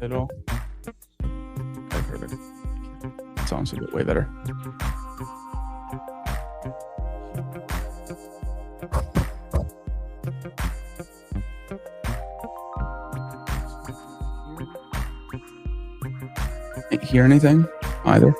At all. Okay, perfect. It's honestly way better. Can't hear anything either.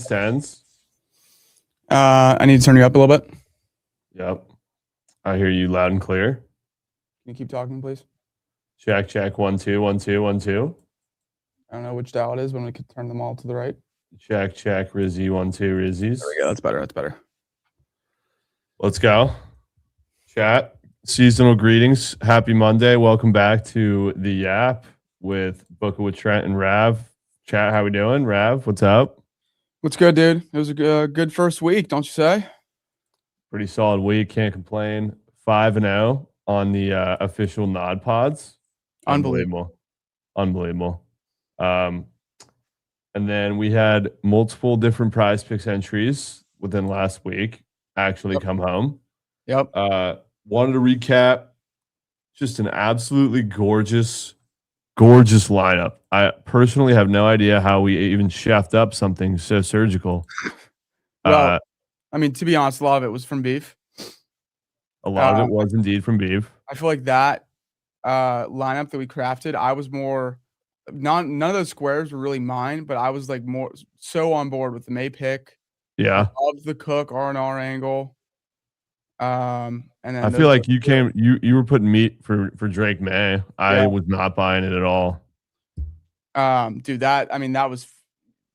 Tens. I need to turn you up a little bit. Yep. I hear you loud and clear. Can you keep talking, please? Check. 1 2 1 2 1 2. I don't know which dial it is, but we could turn them all to the right. Check. Rizzy 1 2 Rizzies. There we go. That's better. Let's go. Chat. Seasonal greetings. Happy Monday. Welcome back to the Yap with Bookit with Trent and Rav. Chat, how we doing? Rav, what's up? What's good, dude? It was a good first week, don't you say? Pretty solid week. Can't complain. 5-0 on the official Nod Pods. Unbelievable. And then we had multiple different prize picks entries within last week actually come home. Yep. Wanted to recap just an absolutely gorgeous lineup. I personally have no idea how we even chefed up something so surgical. Well, I mean, to be honest, a lot of it was from beef. A lot of it was indeed from beef. I feel like that lineup that we crafted, I was more none of those squares were really mine, but I was like more so on board with the May pick. Yeah. Of the Cook R&R angle. And then I feel like you were putting meat for Drake May. I was not buying it at all. Dude, that was,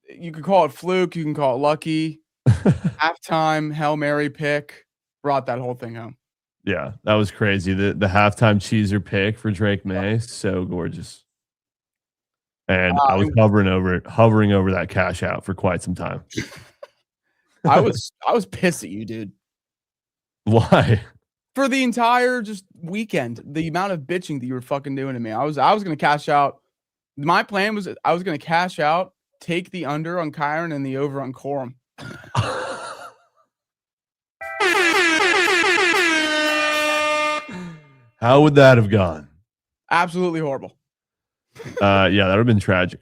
you could call it fluke, you can call it lucky. Halftime Hail Mary pick brought that whole thing home. Yeah, that was crazy. The halftime cheeser pick for Drake May, so gorgeous. And I was hovering over that cash out for quite some time. I was pissed at you, dude. Why? For the entire just weekend, the amount of bitching that you were fucking doing to me. I was gonna cash out. My plan was I was gonna cash out, take the under on Kyron and the over on Corum. How would that have gone? Absolutely horrible. Yeah, that would have been tragic.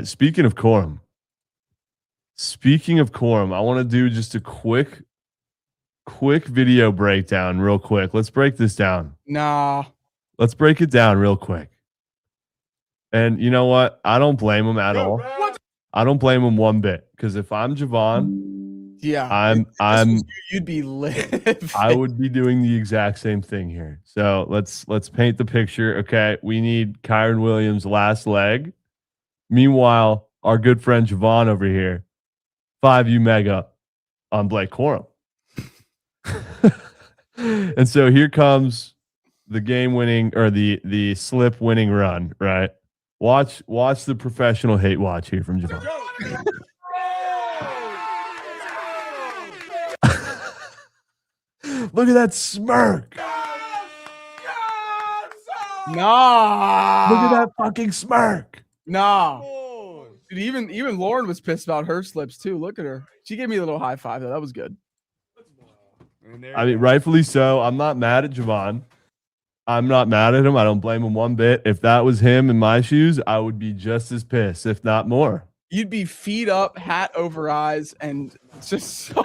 Speaking of Corum, I want to do just a quick video breakdown real quick. Let's break this down. Nah. Let's break it down real quick. And you know what? I don't blame him at all. What? I don't blame him one bit, because if I'm Jovan, you'd be lit. I would be doing the exact same thing here. So let's paint the picture. Okay, we need Kyron Williams' last leg. Meanwhile, our good friend Jovan over here, 5U mega on Blake Corum. And so here comes the game winning, or the slip winning run, right? Watch the professional hate watch here from Jovan. Look at that smirk. Nah. Look at that fucking smirk. Nah. Dude, even Lauren was pissed about her slips too. Look at her. She gave me a little high five though. That was good. I mean, rightfully so. I'm not mad at Jovan. I'm not mad at him. I don't blame him one bit. If that was him in my shoes, I would be just as pissed, if not more. You'd be feet up, hat over eyes, and just so.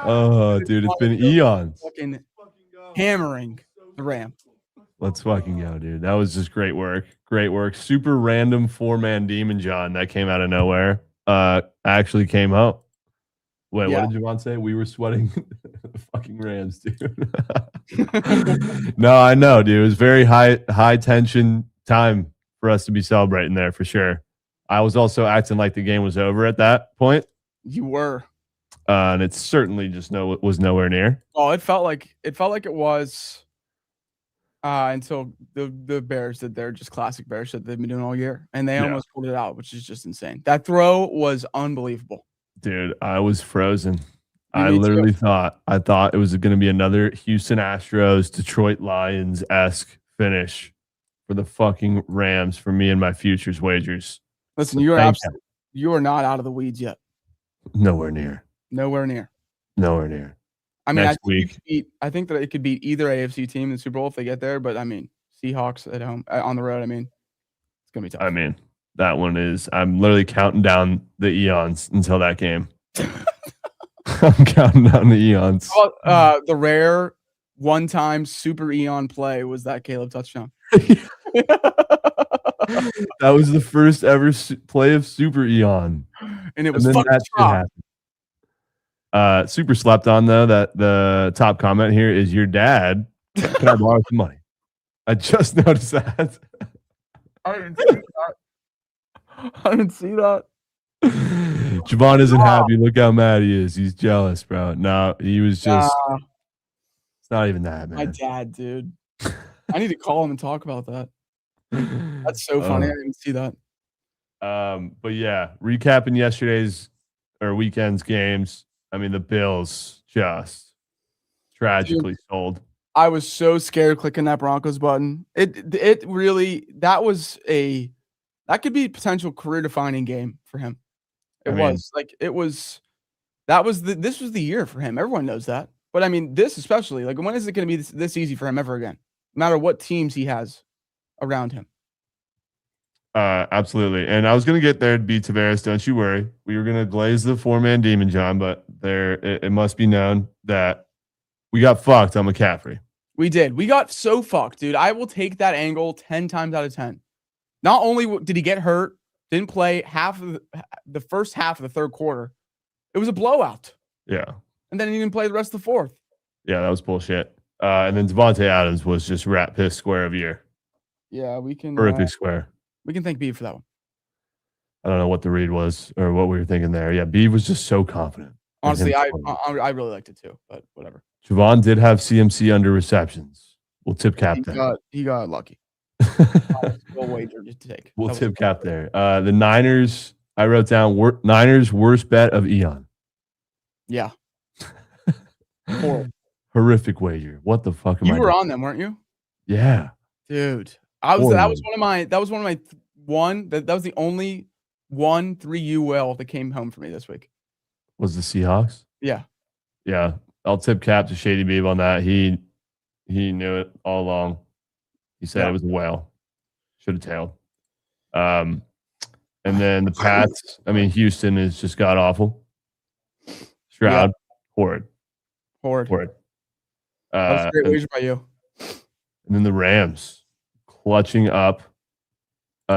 Oh, dude, it's been eons. Fucking hammering the Ram. Let's fucking go, dude. That was just great work. Great work. Super random 4-man Demon John that came out of nowhere. Actually came home. Wait, Yeah. what did Javon say? We were sweating the fucking Rams, dude. No, I know, dude. It was very high tension time for us to be celebrating there for sure. I was also acting like the game was over at that point. You were. And it certainly just was nowhere near. Oh, it felt like it was until the Bears did their just classic Bears that they've been doing all year, and they almost pulled it out, which is just insane. That throw was unbelievable. Dude, I was frozen. I literally thought it was going to be another Houston Astros, Detroit Lions-esque finish for the fucking Rams for me and my futures wagers. Listen, you are not out of the weeds yet. Nowhere near. Nowhere near. Nowhere near. I mean, Next week. I think that it could beat either AFC team in the Super Bowl if they get there. But I mean, Seahawks at home on the road. I mean, it's gonna be tough. I mean, that one is. I'm literally counting down the eons until that game. I'm counting down the eons. The rare one-time super eon play was that Caleb touchdown. That was the first ever play of super eon, and it was fucking super slept on though. That the top comment here is your dad. Can I borrow some money? I just noticed that. I didn't see that. Jovan isn't happy. Look how mad he is. He's jealous, bro. No, he was just. It's not even that, man. My dad, dude. I need to call him and talk about that. That's so funny. I didn't see that. But yeah, recapping yesterday's or weekend's games. I mean, the Bills just tragically sold. I was so scared clicking that Broncos button. It really that could be a potential career defining game for him. This was the year for him. Everyone knows that. But I mean, this especially, like, when is it going to be this easy for him ever again? No matter what teams he has around him. Absolutely. And I was going to get there to beat Tavares. Don't you worry. We were going to glaze the 4-man Demon John, but it must be known that we got fucked on McCaffrey. We did. We got so fucked, dude. I will take that angle 10 times out of 10. Not only did he get hurt, didn't play half of the first half of the third quarter. It was a blowout. Yeah. And then he didn't play the rest of the fourth. Yeah, that was bullshit. And then Devontae Adams was just rat piss square of year. Yeah, we can. Horrific square. We can thank Beeve for that one. I don't know what the read was or what we were thinking there. Yeah, Beeve was just so confident. Honestly, I really liked it too, but whatever. Jovan did have CMC under receptions. We'll tip cap that. He got lucky. We'll wager to take. We'll tip cap there. The Niners, I wrote down Niners worst bet of Eon. Yeah. Horrific wager. What the fuck am I? You were on them, weren't you? Yeah. Dude. That was the only 1-3 UL that came home for me this week. Was the Seahawks? Yeah. Yeah. I'll tip cap to Shady Beeb on that. He knew it all along. He said it was a whale. Should have tailed. And then the Pats, I mean, Houston is just god awful. Stroud, horrid. That was a great wager by you. And then the Rams clutching up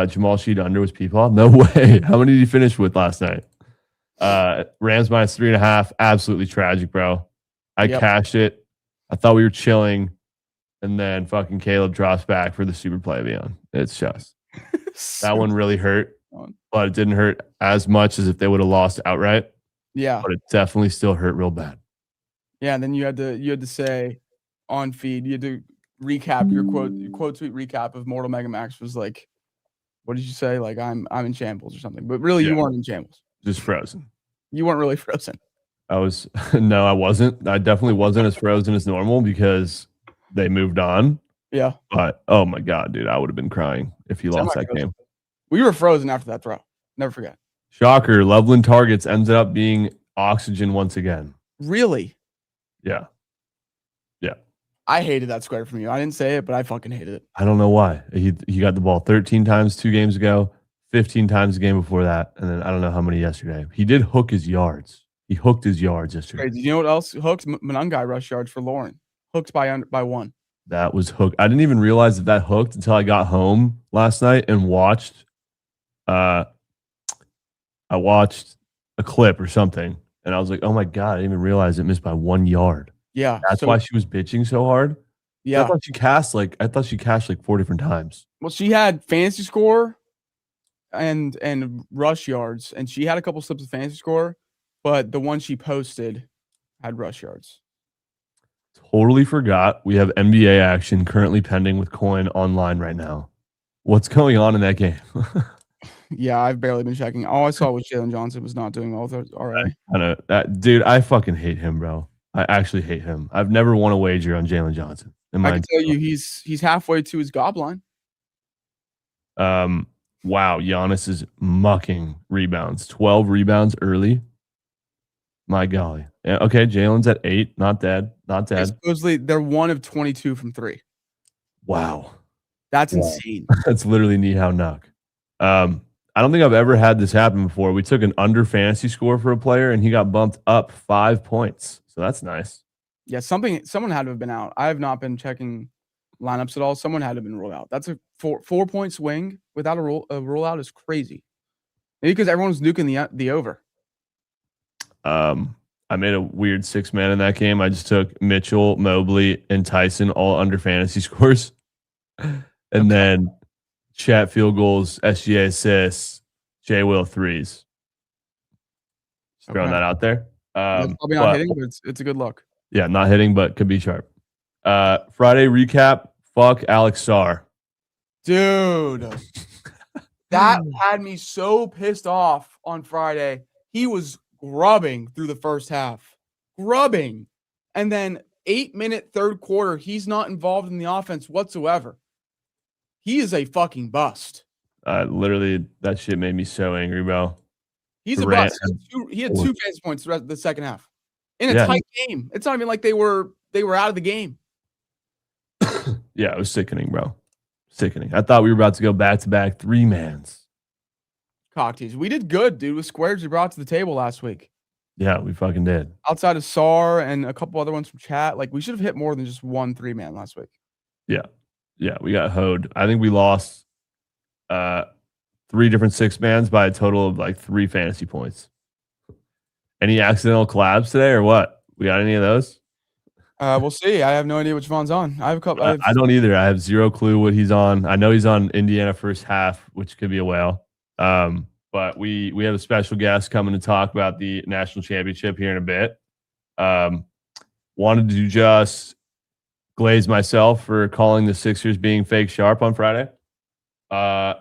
Jamal Sheed under was people. No way. How many did he finish with last night? Rams minus 3.5. Absolutely tragic, bro. I cashed it. I thought we were chilling. And then fucking Caleb drops back for the super play beyond. It's just that one really hurt, but it didn't hurt as much as if they would have lost outright. Yeah. But it definitely still hurt real bad. Yeah, and then you had to say on feed, you had to recap your quote tweet recap of Mortal Mega Max was like, what did you say? Like, I'm in shambles or something. But really you weren't in shambles. Just frozen. You weren't really frozen. I wasn't. I definitely wasn't as frozen as normal because they moved on. Yeah. But oh my God, dude, I would have been crying if he lost that game. We were frozen after that throw. Never forget. Shocker. Loveland Targets ends up being oxygen once again. Really? Yeah. Yeah. I hated that square from you. I didn't say it, but I fucking hated it. I don't know why. He got the ball 13 times 2 games ago, 15 times the game before that, and then I don't know how many yesterday. He did hook his yards. He hooked his yards yesterday. Crazy. You know what else hooked? Manungai rush yards for Lauren. Hooked by 1. That was hooked. I didn't even realize that hooked until I got home last night and watched. I watched a clip or something, and I was like, "Oh my god!" I didn't even realize it missed by 1 yard. Yeah, that's why she was bitching so hard. Yeah, I thought she cashed like 4 different times. Well, she had fantasy score and rush yards, and she had a couple slips of fantasy score, but the one she posted had rush yards. Totally forgot we have NBA action currently pending with Coin online right now. What's going on in that game? Yeah, I've barely been checking. All I saw was Jalen Johnson was not doing well with RA. Dude, I fucking hate him, bro. I actually hate him. I've never won a wager on Jalen Johnson. I can tell you he's halfway to his gob line. Wow, Giannis is mucking rebounds. 12 rebounds early. My golly. Yeah, okay, Jalen's at 8. Not dead. Not dead. Supposedly, they're 1 of 22 from 3. Wow. That's insane. That's literally Nihao Nuck. I don't think I've ever had this happen before. We took an under fantasy score for a player, and he got bumped up 5 points. So that's nice. Yeah, someone had to have been out. I have not been checking lineups at all. Someone had to have been ruled out. That's a 4-point swing without a rollout is crazy. Maybe because everyone's nuking the over. I made a weird 6-man in that game. I just took Mitchell, Mobley, and Tyson all under fantasy scores. And then Chat field goals, SGA assists, J Will threes. Just throwing that out there. That's probably not hitting, but it's a good look. Yeah, not hitting, but could be sharp. Friday recap. Fuck Alex Sarr. Dude. That had me so pissed off on Friday. He was grubbing through the first half. Grubbing. And then 8-minute third quarter, he's not involved in the offense whatsoever. He is a fucking bust. Literally, that shit made me so angry, bro. He's a bust. He had 2 fantasy points the second half. In a tight game. It's not even like they were out of the game. Yeah, it was sickening, bro. Sickening. I thought we were about to go back-to-back 3-mans. Cock tease. We did good, dude, with squares we brought to the table last week. Yeah, we fucking did. Outside of SAR and a couple other ones from chat, like we should have hit more than just 1 3-man last week. Yeah. Yeah, we got hoed. I think we lost 3 different 6-mans by a total of like 3 fantasy points. Any accidental collabs today or what? We got any of those? We'll see. I have no idea which Vaughn's on. I have a couple. I don't either. I have 0 clue what he's on. I know he's on Indiana first half, which could be a whale. But we have a special guest coming to talk about the national championship here in a bit. Wanted to just glaze myself for calling the Sixers being fake sharp on Friday. And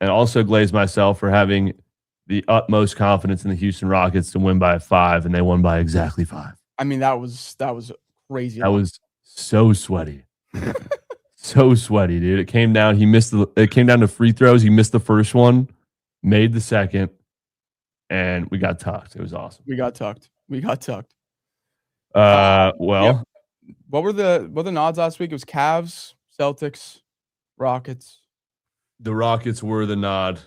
also glaze myself for having the utmost confidence in the Houston Rockets to win by 5, and they won by exactly 5. I mean, that was crazy. That was so sweaty. So sweaty, dude. It came down. It came down to free throws. He missed the first one, made the second, and we got tucked. It was awesome. We got tucked. Well, yeah. What were the nods last week? It was Cavs, Celtics, Rockets. The Rockets were the nod.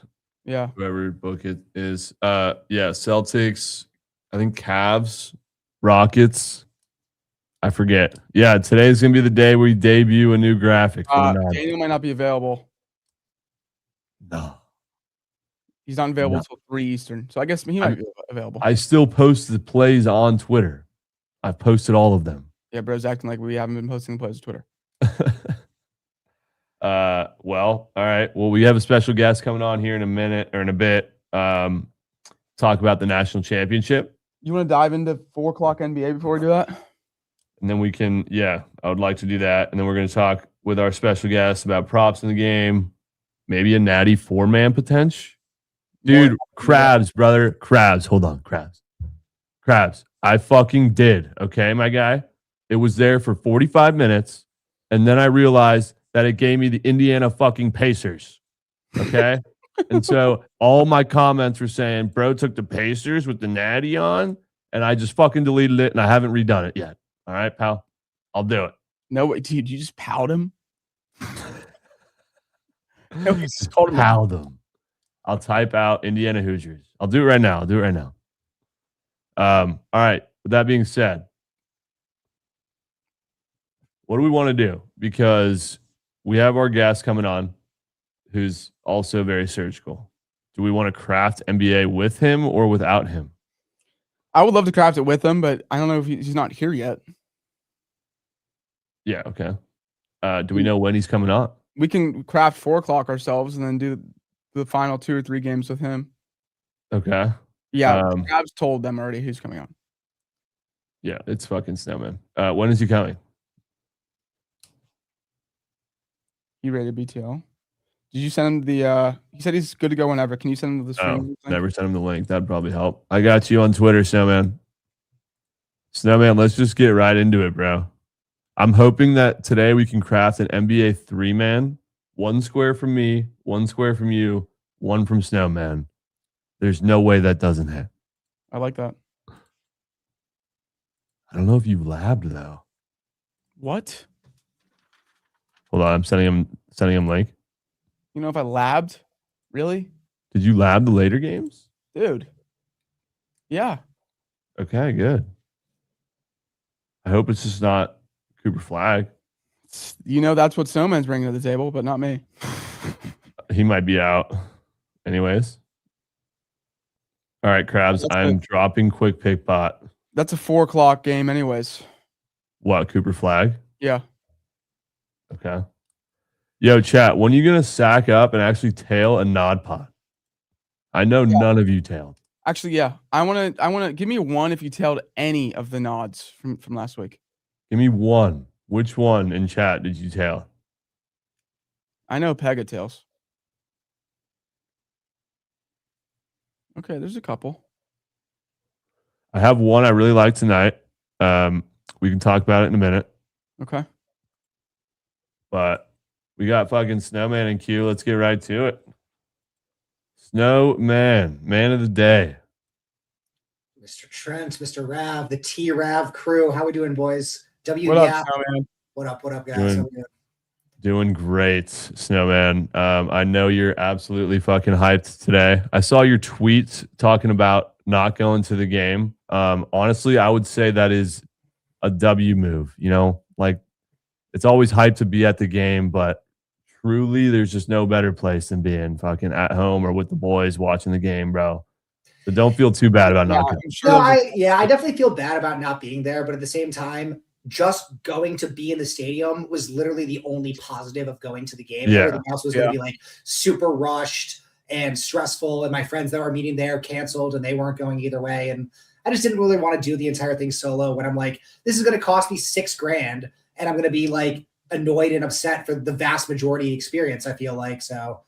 Yeah. Whoever Bookit is. Yeah, Celtics, I think Cavs, Rockets. I forget. Yeah, today's going to be the day we debut a new graphic. Daniel might not be available. No. He's not available until 3 Eastern. So I guess he might be available. I still post the plays on Twitter. I've posted all of them. Yeah, bro's acting like we haven't been posting the plays on Twitter. Well, all right. Well, we have a special guest coming on here in a minute or in a bit. Talk about the national championship. You want to dive into 4 o'clock NBA before we do that? And then we can, I would like to do that. And then we're going to talk with our special guest about props in the game. Maybe a natty 4-man potential. Dude, Krabs, brother. Krabs. Hold on. Krabs. I fucking did. Okay, my guy. It was there for 45 minutes. And then I realized that it gave me the Indiana fucking Pacers. Okay? And so all my comments were saying, bro took the Pacers with the natty on, and I just fucking deleted it, and I haven't redone it yet. All right, pal? I'll do it. No, wait, dude, you just powed him? No, you just called him Pal them. I'll type out Indiana Hoosiers. I'll do it right now. All right. With that being said, what do we want to do? Because we have our guest coming on who's also very surgical. Do we want to craft NBA with him or without him? I would love to craft it with him, but I don't know if he's not here yet. Yeah, okay. Do we know when he's coming on? We can craft 4 o'clock ourselves and then do the final 2 or 3 games with him. Okay. Yeah, Krabs told them already who's coming on. Yeah, it's fucking Snowman. When is he coming? He rated BTL. Did you send him the he said he's good to go whenever. Can you send him the stream? Never sent him the link. That'd probably help. I got you on Twitter, Snowman. Snowman, let's just get right into it, bro. I'm hoping that today we can craft an NBA 3-man. 1 square from me, 1 square from you, 1 from Snowman. There's no way that doesn't hit. I like that. I don't know if you've labbed though. What? Hold on, I'm sending him link. You know if I labbed? Really? Did you lab the later games? Dude. Yeah. Okay, good. I hope it's just not Cooper Flag. You know that's what Snowman's bringing to the table, but not me. He might be out. Anyways. All right, Krabs. I'm dropping quick pick pot. That's a 4 o'clock game anyways. What, Cooper Flag? Yeah. Okay. Yo, chat, when are you going to sack up and actually tail a nod pot? I know none of you tailed. Actually, yeah. I want to give me 1 if you tailed any of the nods from last week. Give me 1. Which one in chat did you tail? I know Pega tails. Okay, there's a couple. I have 1 I really like tonight. We can talk about it in a minute. Okay. But we got fucking Snowman and Q. Let's get right to it. Snowman, man of the day. Mr. Trent, Mr. Rav, the T Rav crew. How we doing, boys? What up, Snowman? What up, guys? Doing great, Snowman. I know you're absolutely fucking hyped today. I saw your tweets talking about not going to the game. Honestly, I would say that is a W move. You know, like it's always hyped to be at the game, but truly, there's just no better place than being fucking at home or with the boys watching the game, bro. So don't feel too bad about not going. No, I definitely feel bad about not being there, but at the same time, just going to be in the stadium was literally the only positive of going to the game. Yeah. Everything else was going to be like super rushed and stressful. And my friends that were meeting there canceled and they weren't going either way. And I just didn't really want to do the entire thing solo when I'm like, this is going to cost me $6,000 and I'm going to be like annoyed and upset for the vast majority experience, I feel like. So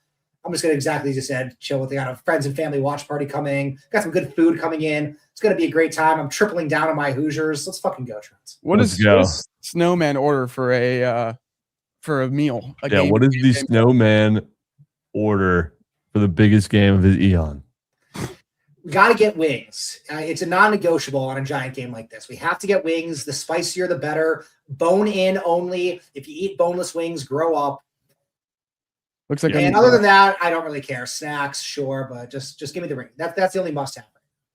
I'm just going to exactly as you said, chill with the friends and family watch party coming. Got some good food coming in. It's going to be a great time. I'm tripling down on my Hoosiers. Let's fucking go, Trent. What does Snowman order for a meal? What is the Snowman order for the biggest game of his eon? We got to get wings. It's a non-negotiable on a giant game like this. We have to get wings. The spicier, the better. Bone in only. If you eat boneless wings, grow up. Looks like. And other than that, I don't really care. Snacks, sure, but just give me the ring. That's the only must-have.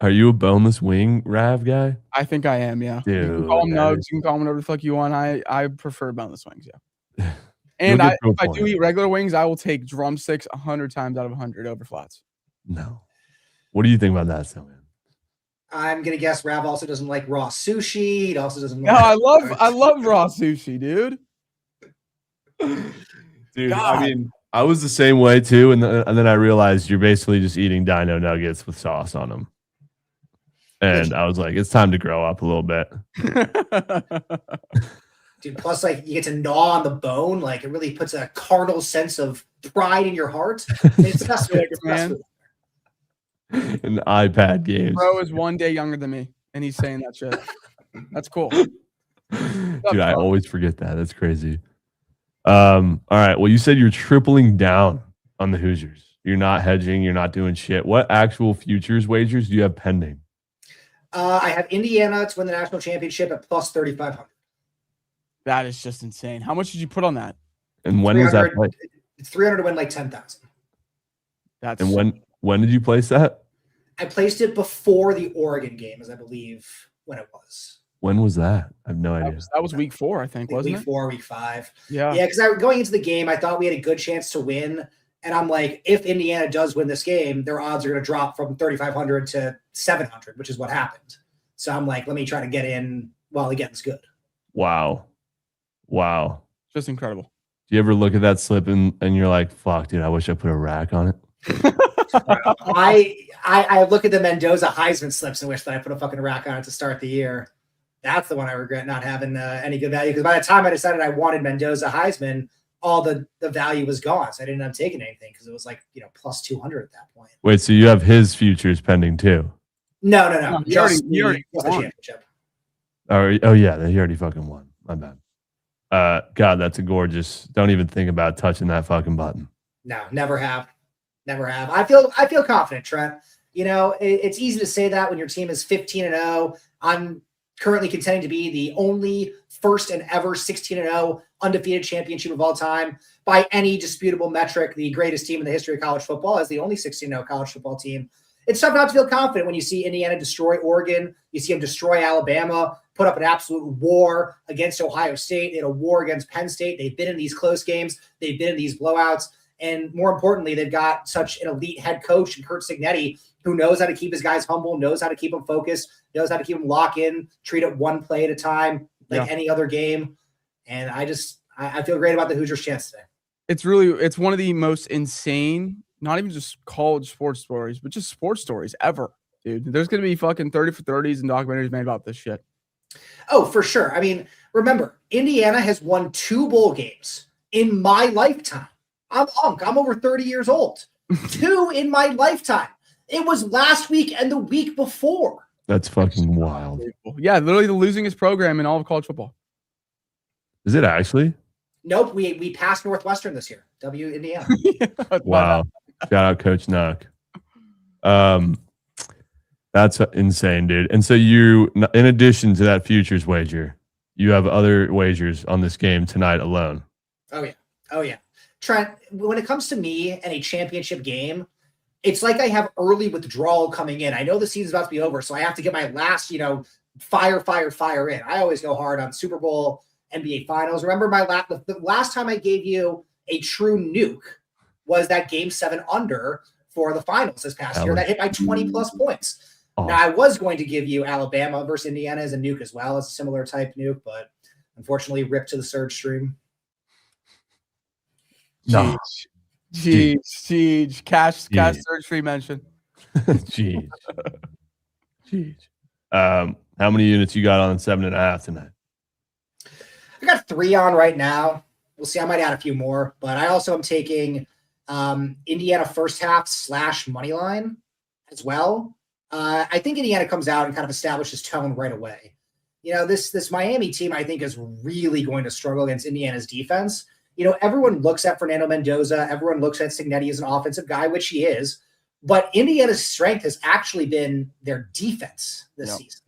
Are you a boneless wing Rav guy? I think I am, yeah. Dude, you can call them nugs, you can call them whatever the fuck you want. I prefer boneless wings, yeah. And if I do eat regular wings, I will take drumsticks 100 times out of 100 over flats. No. What do you think about that, Snowman? I'm gonna guess Rav also doesn't like raw sushi. He also doesn't. No, I love raw sushi, dude. Dude, God. I mean, I was the same way too, and then I realized you're basically just eating dino nuggets with sauce on them. And I was like, it's time to grow up a little bit. Dude, plus like you get to gnaw on the bone, like it really puts a carnal sense of pride in your heart. It's the best food, man. An iPad game. Bro is 1 day younger than me, and he's saying that shit. That's cool. Dude, I always forget that. That's crazy. All right. Well, you said you're tripling down on the Hoosiers. You're not hedging. You're not doing shit. What actual futures wagers do you have pending? I have Indiana to win the national championship at plus 3,500. That is just insane. How much did you put on that? And when was that play? It's 300 to win like 10,000. That's and when did you place that? I placed it before the Oregon game, as I believe when it was. When was that? I have no idea. That was week 4, I think, wasn't it? Week 4, week 5. Yeah. Yeah, because going into the game, I thought we had a good chance to win. And I'm like, if Indiana does win this game, their odds are going to drop from 3,500 to 700, which is what happened. So I'm like, let me try to get in while the getting's good. Wow. Just incredible. Do you ever look at that slip and you're like, fuck, dude, I wish I put a rack on it? I look at the Mendoza Heisman slips and wish that I put a fucking rack on it to start the year. That's the one I regret not having any good value, because by the time I decided I wanted Mendoza Heisman, all the value was gone. So I didn't end up taking anything because it was like, plus 200 at that point. Wait, so you have his futures pending too? No. He already the championship. Oh yeah, he already fucking won. My bad. God, that's a gorgeous. Don't even think about touching that fucking button. No, never have. I feel confident, Trent. It's easy to say that when your team is 15-0. I'm currently contending to be the only first and ever 16-0 undefeated championship of all time by any disputable metric. The greatest team in the history of college football is the only 16-0 college football team. It's tough not to feel confident when you see Indiana destroy Oregon. You see them destroy Alabama, put up an absolute war against Ohio State. They had a war against Penn State. They've been in these close games. They've been in these blowouts. And more importantly, they've got such an elite head coach in Curt Cignetti, who knows how to keep his guys humble, knows how to keep them focused, knows how to keep them locked in, treat it one play at a time, like any other game. And I feel great about the Hoosiers' chance today. It's one of the most insane, not even just college sports stories, but just sports stories ever, dude. There's going to be fucking 30 for 30s and documentaries made about this shit. Oh, for sure. I mean, remember, Indiana has won 2 bowl games in my lifetime. I'm over 30 years old. 2 in my lifetime. It was last week and the week before. That's fucking wild. Yeah, literally the losingest program in all of college football. Is it actually? Nope, we passed Northwestern this year. W Indiana. Wow. Shout out Coach Nuck. That's insane, dude. And so you, in addition to that futures wager, you have other wagers on this game tonight alone. Oh yeah. Trent, when it comes to me and a championship game, it's like I have early withdrawal coming in. I know the season's about to be over, so I have to get my last, fire in. I always go hard on Super Bowl, NBA Finals. Remember the last time I gave you a true nuke was that Game 7 under for the finals this past year that hit by 20 plus points. Oh. Now I was going to give you Alabama versus Indiana as a nuke as well, as a similar type nuke, but unfortunately ripped to the surge stream. No. Jeez. Cash surge free mention. Jeez. How many units you got on 7.5 tonight? I got 3 on right now. We'll see. I might add a few more, but I also am taking Indiana first half / money line as well. I think Indiana comes out and kind of establishes tone right away. This Miami team, I think, is really going to struggle against Indiana's defense. Everyone looks at Fernando Mendoza. Everyone looks at Cignetti as an offensive guy, which he is. But Indiana's strength has actually been their defense this season.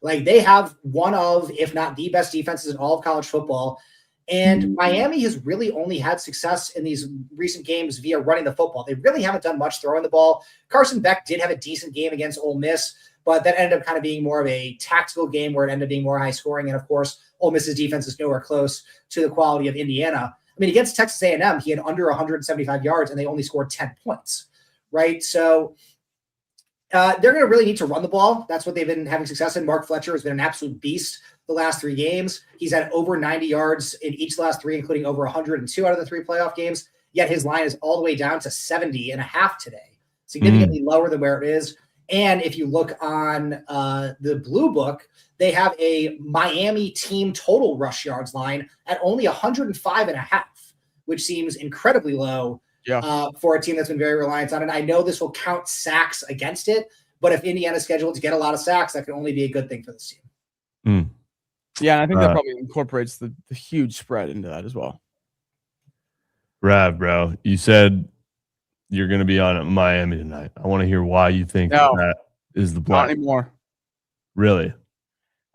Like, they have one of, if not the best defenses in all of college football. And Miami has really only had success in these recent games via running the football. They really haven't done much throwing the ball. Carson Beck did have a decent game against Ole Miss, but that ended up kind of being more of a tactical game where it ended up being more high scoring. And of course, Ole Miss's defense is nowhere close to the quality of Indiana. I mean, against Texas A&M, he had under 175 yards and they only scored 10 points, right? So they're going to really need to run the ball. That's what they've been having success in. Mark Fletcher has been an absolute beast the last 3 games. He's had over 90 yards in each of the last 3, including over 102 out of the 3 playoff games. Yet his line is all the way down to 70.5 today, significantly lower than where it is. And if you look on the Blue Book, they have a Miami team total rush yards line at only 105.5, which seems incredibly low for a team that's been very reliant on it. I know this will count sacks against it, but if Indiana's scheduled to get a lot of sacks, that can only be a good thing for this team. Yeah, I think that probably incorporates the huge spread into that as well. Rav, bro, you said you're going to be on Miami tonight. I want to hear why you think that is the black. Not anymore. Really?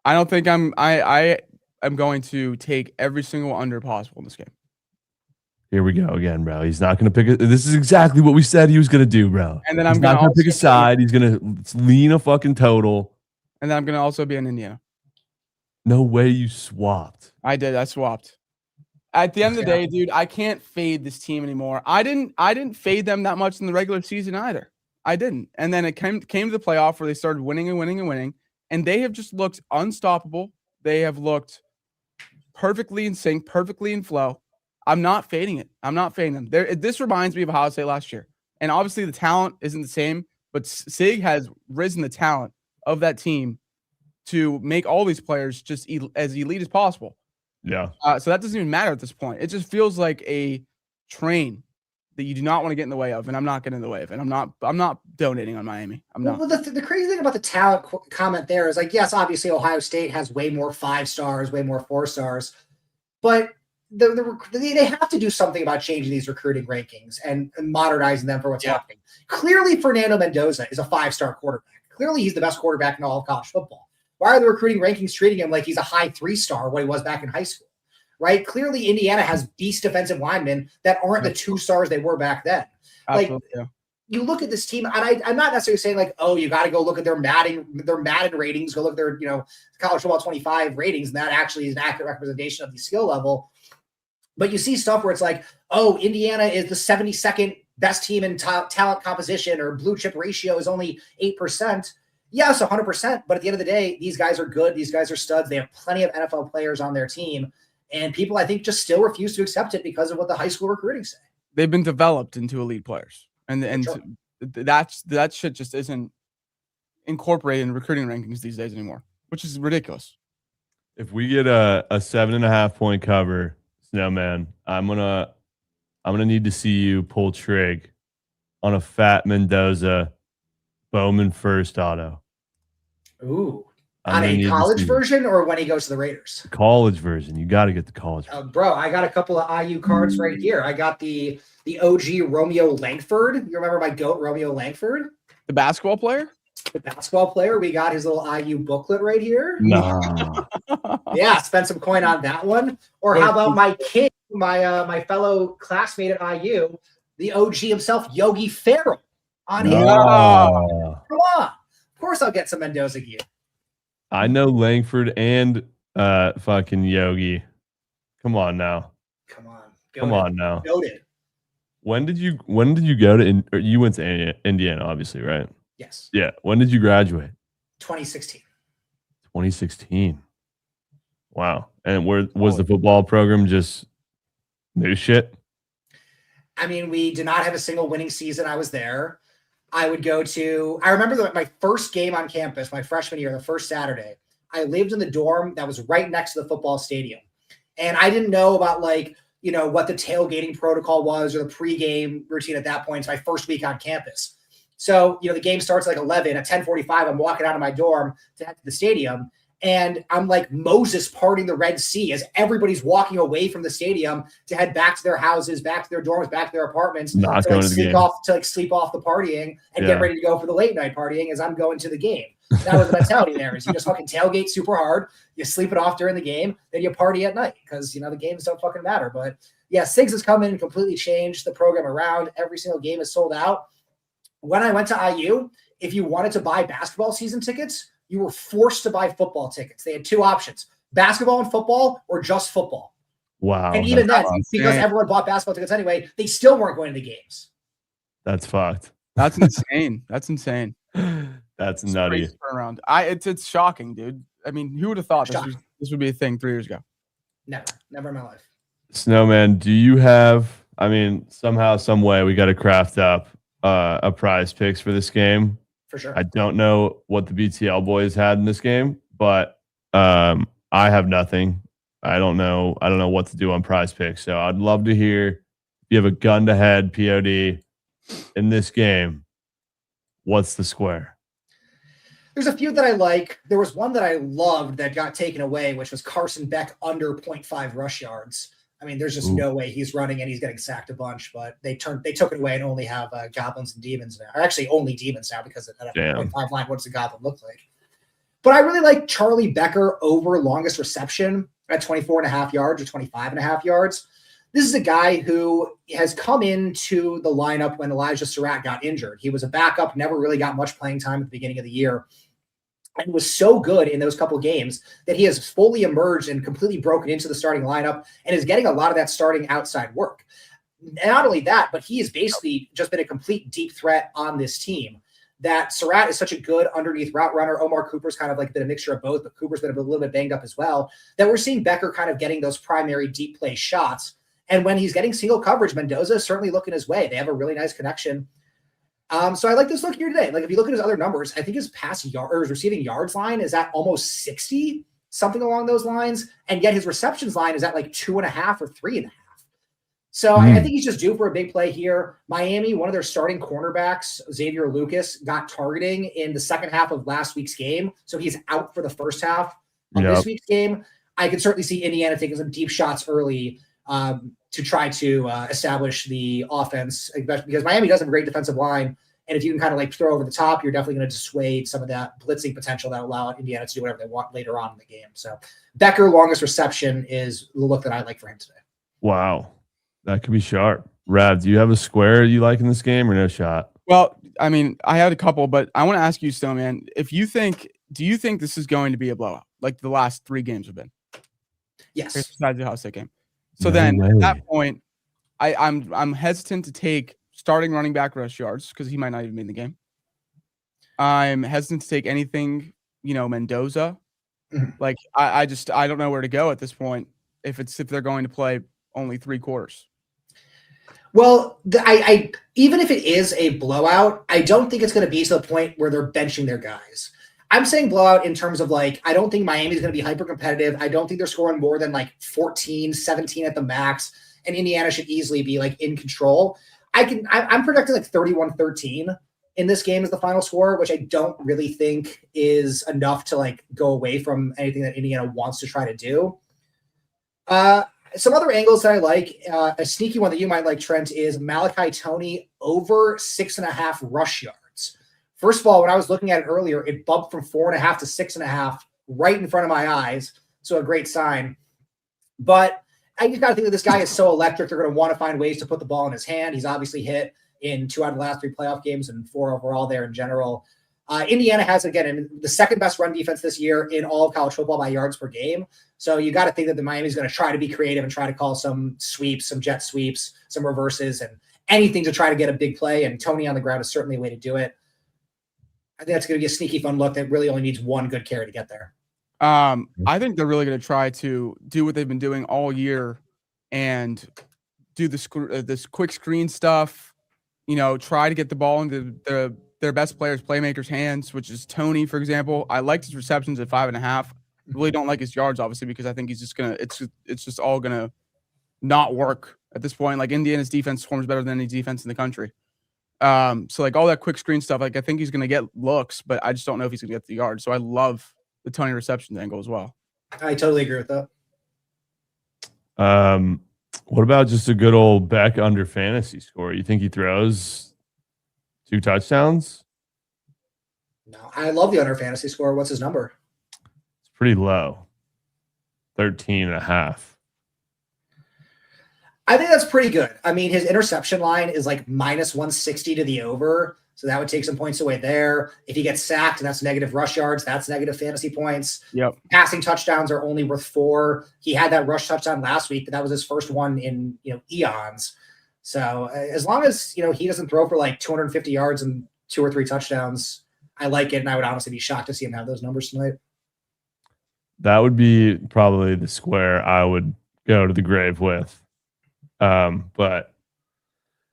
I don't think I am going to take every single under possible in this game. Here we go again, bro. He's not going to pick it. This is exactly what we said he was going to do, bro. And then he's not going to pick a side. He's going to lean a fucking total. And then I'm going to also be in Indiana. No way you swapped. I did. I swapped. At the end of the day, dude, I can't fade this team anymore. I didn't fade them that much in the regular season either. I didn't. And then it came to the playoff where they started winning and winning and winning. And they have just looked unstoppable. They have looked perfectly in sync, perfectly in flow. I'm not fading it. I'm not fading them. This reminds me of Ohio State last year. And obviously the talent isn't the same, but Sig has risen the talent of that team to make all these players just as elite as possible. Yeah. So that doesn't even matter at this point. It just feels like a train that you do not want to get in the way of, and I'm not getting in the way of it. I'm not donating on Miami. I'm not. Well, the crazy thing about the talent comment there is like, yes, obviously Ohio State has way more 5 stars, way more 4 stars, but they have to do something about changing these recruiting rankings and modernizing them for what's happening. Clearly, Fernando Mendoza is a 5-star quarterback. Clearly, he's the best quarterback in all of college football. Why are the recruiting rankings treating him like he's a high 3-star when he was back in high school? Right? Clearly, Indiana has beast defensive linemen that aren't the 2 stars they were back then. Absolutely, like, you look at this team, and I'm not necessarily saying like, oh, you got to go look at their Madden ratings, go look at their college football 25 ratings, and that actually is an accurate representation of the skill level. But you see stuff where it's like, oh, Indiana is the 72nd best team in talent composition, or blue chip ratio is only 8%. Yes, 100%. But at the end of the day, these guys are good. These guys are studs. They have plenty of NFL players on their team. And people, I think, just still refuse to accept it because of what the high school recruiting say. They've been developed into elite players. And Sure. that shit just isn't incorporated in recruiting rankings these days anymore, which is ridiculous. If we get a 7.5 point cover, Snowman, I'm gonna need to see you pull trig on a fat Mendoza Bowman first auto. Ooh. On a college version or when he goes to the Raiders? College version. You got to get the college version. Bro, I got a couple of IU cards right here. I got the OG Romeo Langford. You remember my GOAT Romeo Langford? The basketball player? The basketball player. We got his little IU booklet right here. No. Yeah, spend some coin on that one. Or how about my kid, my fellow classmate at IU, the OG himself, Yogi Ferrell, on here. Come on. Of course I'll get some Mendoza gear. I know Langford and fucking Yogi. Come on now. Come on. Come on now. Goated. When did you go to you went to Indiana, obviously, right? Yes. Yeah. When did you graduate? 2016. 2016. Wow. And where was the football program just new shit? I mean, we did not have a single winning season. I was there. I remember my first game on campus, my freshman year, the first Saturday. I lived in the dorm that was right next to the football stadium. And I didn't know about what the tailgating protocol was or the pregame routine at that point. It's my first week on campus. So, the game starts like 11. At 10:45, I'm walking out of my dorm to head to the stadium. And I'm like Moses parting the Red Sea as everybody's walking away from the stadium to head back to their houses, back to their dorms, back to their apartments, sleep off the partying and get ready to go for the late night partying as I'm going to the game. That was the mentality there. Is you just fucking tailgate super hard, you sleep it off during the game, then you party at night because the games don't fucking matter. But yeah, Sigs has come in and completely changed the program around. Every single game is sold out. When I went to IU, if you wanted to buy basketball season tickets, you were forced to buy football tickets. They had 2 options: basketball and football, or just football. Wow. And even then, because everyone bought basketball tickets anyway, they still weren't going to the games. That's fucked. That's insane. That's insane. That's nutty. Around. It's shocking, dude. I mean, who would have thought this would be a thing 3 years ago? Never in my life. Snowman, do you have, somehow, some way we got to craft up a prize picks for this game? For sure. I don't know what the BTL boys had in this game, but I have nothing. I don't know what to do on prize picks. So I'd love to hear if you have a gun to head POD in this game. What's the square? There's a few that I like. There was one that I loved that got taken away, which was Carson Beck under 0.5 rush yards. I mean, there's just no way he's running and he's getting sacked a bunch, but they took it away and only have goblins and demons now. Or actually only demons now because at a 0.5 line, what does a goblin look like? But I really like Charlie Becker over longest reception at 24.5 yards or 25.5 yards. This is a guy who has come into the lineup when Elijah Surratt got injured. He was a backup, never really got much playing time at the beginning of the year, and was so good in those couple games that he has fully emerged and completely broken into the starting lineup and is getting a lot of that starting outside work. Not only that, but he has basically just been a complete deep threat on this team. That Surratt is such a good underneath route runner. Omar Cooper's kind of like been a mixture of both, but Cooper's been a little bit banged up as well, that we're seeing Becker kind of getting those primary deep play shots. And when he's getting single coverage, Mendoza is certainly looking his way. They have a really nice connection. So I like this look here today. Like if you look at his other numbers, I think his receiving yards line is at almost 60, something along those lines. And yet his receptions line is at like 2.5 or 3.5. So I think he's just due for a big play here. Miami, one of their starting cornerbacks, Xavier Lucas, got targeting in the second half of last week's game. So he's out for the first half of this week's game. I can certainly see Indiana taking some deep shots early to try to establish the offense, because Miami does have a great defensive line. And if you can kind of like throw over the top, you're definitely going to dissuade some of that blitzing potential that will allow Indiana to do whatever they want later on in the game. So Becker, longest reception, is the look that I like for him today. Wow. That could be sharp. Rav, do you have a square you like in this game or no shot? Well, I mean, I had a couple, but I want to ask you still, man, do you think this is going to be a blowout like the last 3 games have been? Yes. Besides the Ohio State game. So then at that point, I'm hesitant to take starting running back rush yards because he might not even be in the game. I'm hesitant to take anything, Mendoza. Like I don't know where to go at this point if they're going to play only 3 quarters. Well, I even if it is a blowout, I don't think it's going to be to the point where they're benching their guys. I'm saying blowout in terms of like, I don't think Miami's going to be hyper competitive. I don't think they're scoring more than like 14, 17 at the max, and Indiana should easily be like in control. I'm projecting like 31-13 in this game as the final score, which I don't really think is enough to like go away from anything that Indiana wants to try to do. Some other angles that I like, a sneaky one that you might like, Trent, is Malachi Toney over 6.5 rush yards. First of all, when I was looking at it earlier, it bumped from 4.5 to 6.5 right in front of my eyes. So a great sign. But I just got to think that this guy is so electric. They're going to want to find ways to put the ball in his hand. He's obviously hit in 2 out of the last 3 playoff games and 4 overall there in general. Indiana has, again, the second best run defense this year in all of college football by yards per game. So you got to think that the Miami is going to try to be creative and try to call some sweeps, some jet sweeps, some reverses, and anything to try to get a big play. And Toney on the ground is certainly a way to do it. I think that's going to be a sneaky fun look that really only needs one good carry to get there. I think they're really going to try to do what they've been doing all year and do this quick screen stuff, try to get the ball into their best players' playmakers' hands, which is Toney, for example. I liked his receptions at 5.5. Really don't like his yards, obviously, because I think he's just it's just all gonna not work at this point. Like Indiana's defense performs better than any defense in the country. So like all that quick screen stuff, like I think he's gonna get looks, but I just don't know if he's gonna get the yards. So I love the Toney reception angle as well. I totally agree with that. What about just a good old Beck under fantasy score? You think he throws 2 touchdowns? No, I love the under fantasy score. What's his number? It's pretty low. 13.5. I think that's pretty good. I mean, his interception line is like minus 160 to the over. So that would take some points away there. If he gets sacked, that's negative rush yards. That's negative fantasy points. Yep. Passing touchdowns are only worth 4. He had that rush touchdown last week, but that was his first one in eons. So as long as he doesn't throw for like 250 yards and 2 or 3 touchdowns, I like it, and I would honestly be shocked to see him have those numbers tonight. That would be probably the square I would go to the grave with. But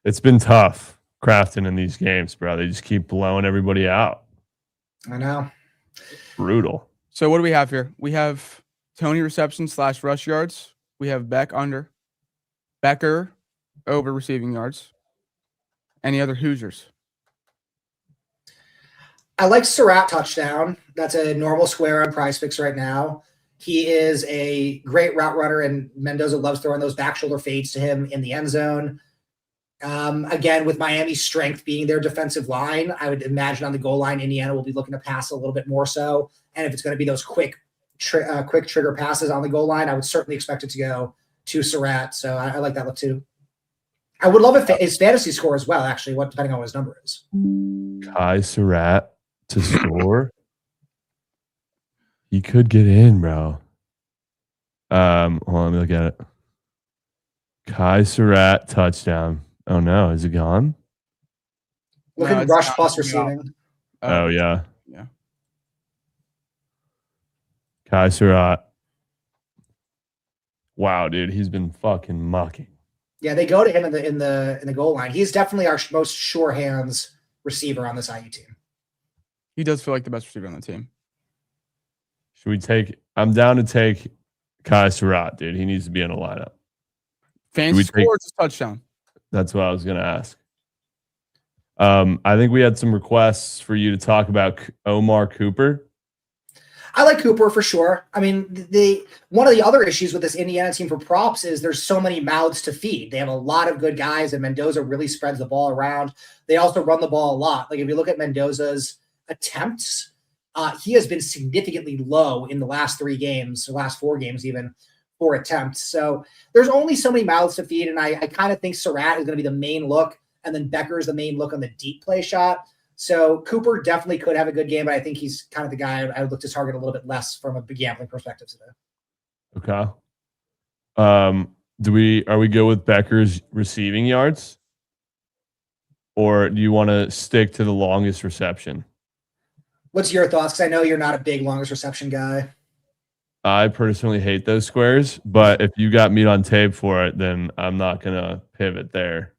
it's been tough crafting in these games, bro. They just keep blowing everybody out. I know. Brutal. So what do we have here? We have Toney reception / rush yards. We have Beck under. Becker over receiving yards. Any other Hoosiers? I like Surratt touchdown. That's a normal square on PrizePicks right now. He is a great route runner, and Mendoza loves throwing those back shoulder fades to him in the end zone. Again, with Miami's strength being their defensive line, I would imagine on the goal line, Indiana will be looking to pass a little bit more so. And if it's going to be those quick trigger passes on the goal line, I would certainly expect it to go to Surratt. So I like that look too. I would love his fantasy score as well, actually, depending on what his number is. Kai Surratt to score. He could get in, bro. Hold on, let me look at it. Kai Surratt touchdown. Oh no, is it gone? Look at rush plus receiving. Oh yeah. Yeah. Kai Surratt. Wow, dude, he's been fucking mucking. Yeah, they go to him in the goal line. He's definitely our most sure hands receiver on this IU team. He does feel like the best receiver on the team. Should we take? I'm down to take Kai Surratt, dude. He needs to be in a lineup. Fantasy score or just touchdown? That's what I was gonna ask. I think we had some requests for you to talk about Omar Cooper. I like Cooper for sure. I mean, one of the other issues with this Indiana team for props is there's so many mouths to feed. They have a lot of good guys, and Mendoza really spreads the ball around. They also run the ball a lot. Like if you look at Mendoza's attempts, he has been significantly low in the last 3 games, the last 4 games even, for attempts. So there's only so many mouths to feed, and I kind of think Surratt is going to be the main look, and then Becker's the main look on the deep play shot. So Cooper definitely could have a good game, but I think he's kind of the guy I would look to target a little bit less from a gambling perspective today. Okay. Are we good with Becker's receiving yards? Or do you want to stick to the longest reception? What's your thoughts? Because I know you're not a big longest reception guy. I personally hate those squares, but if you got meat on tape for it, then I'm not going to pivot there.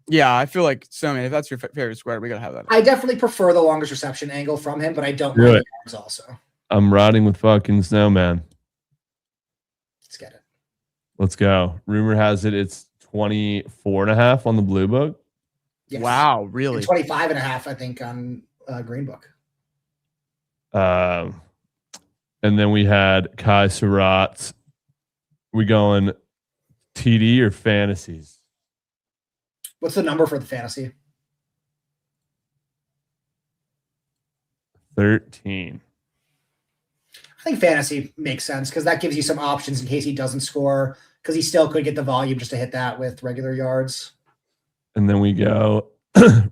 Yeah, I feel like Snowman, if that's your favorite square, we got to have that. I definitely prefer the longest reception angle from him, but I don't mind the yards also. I'm riding with fucking Snowman. Let's get it. Let's go. Rumor has it's 24.5 on the Blue Book. Yes. Wow, really? And 25.5, I think, on Green Book. And then we had Kai Surratt. We going TD or fantasies? What's the number for the fantasy? 13. I think fantasy makes sense because that gives you some options in case he doesn't score, because he still could get the volume just to hit that with regular yards. And then we go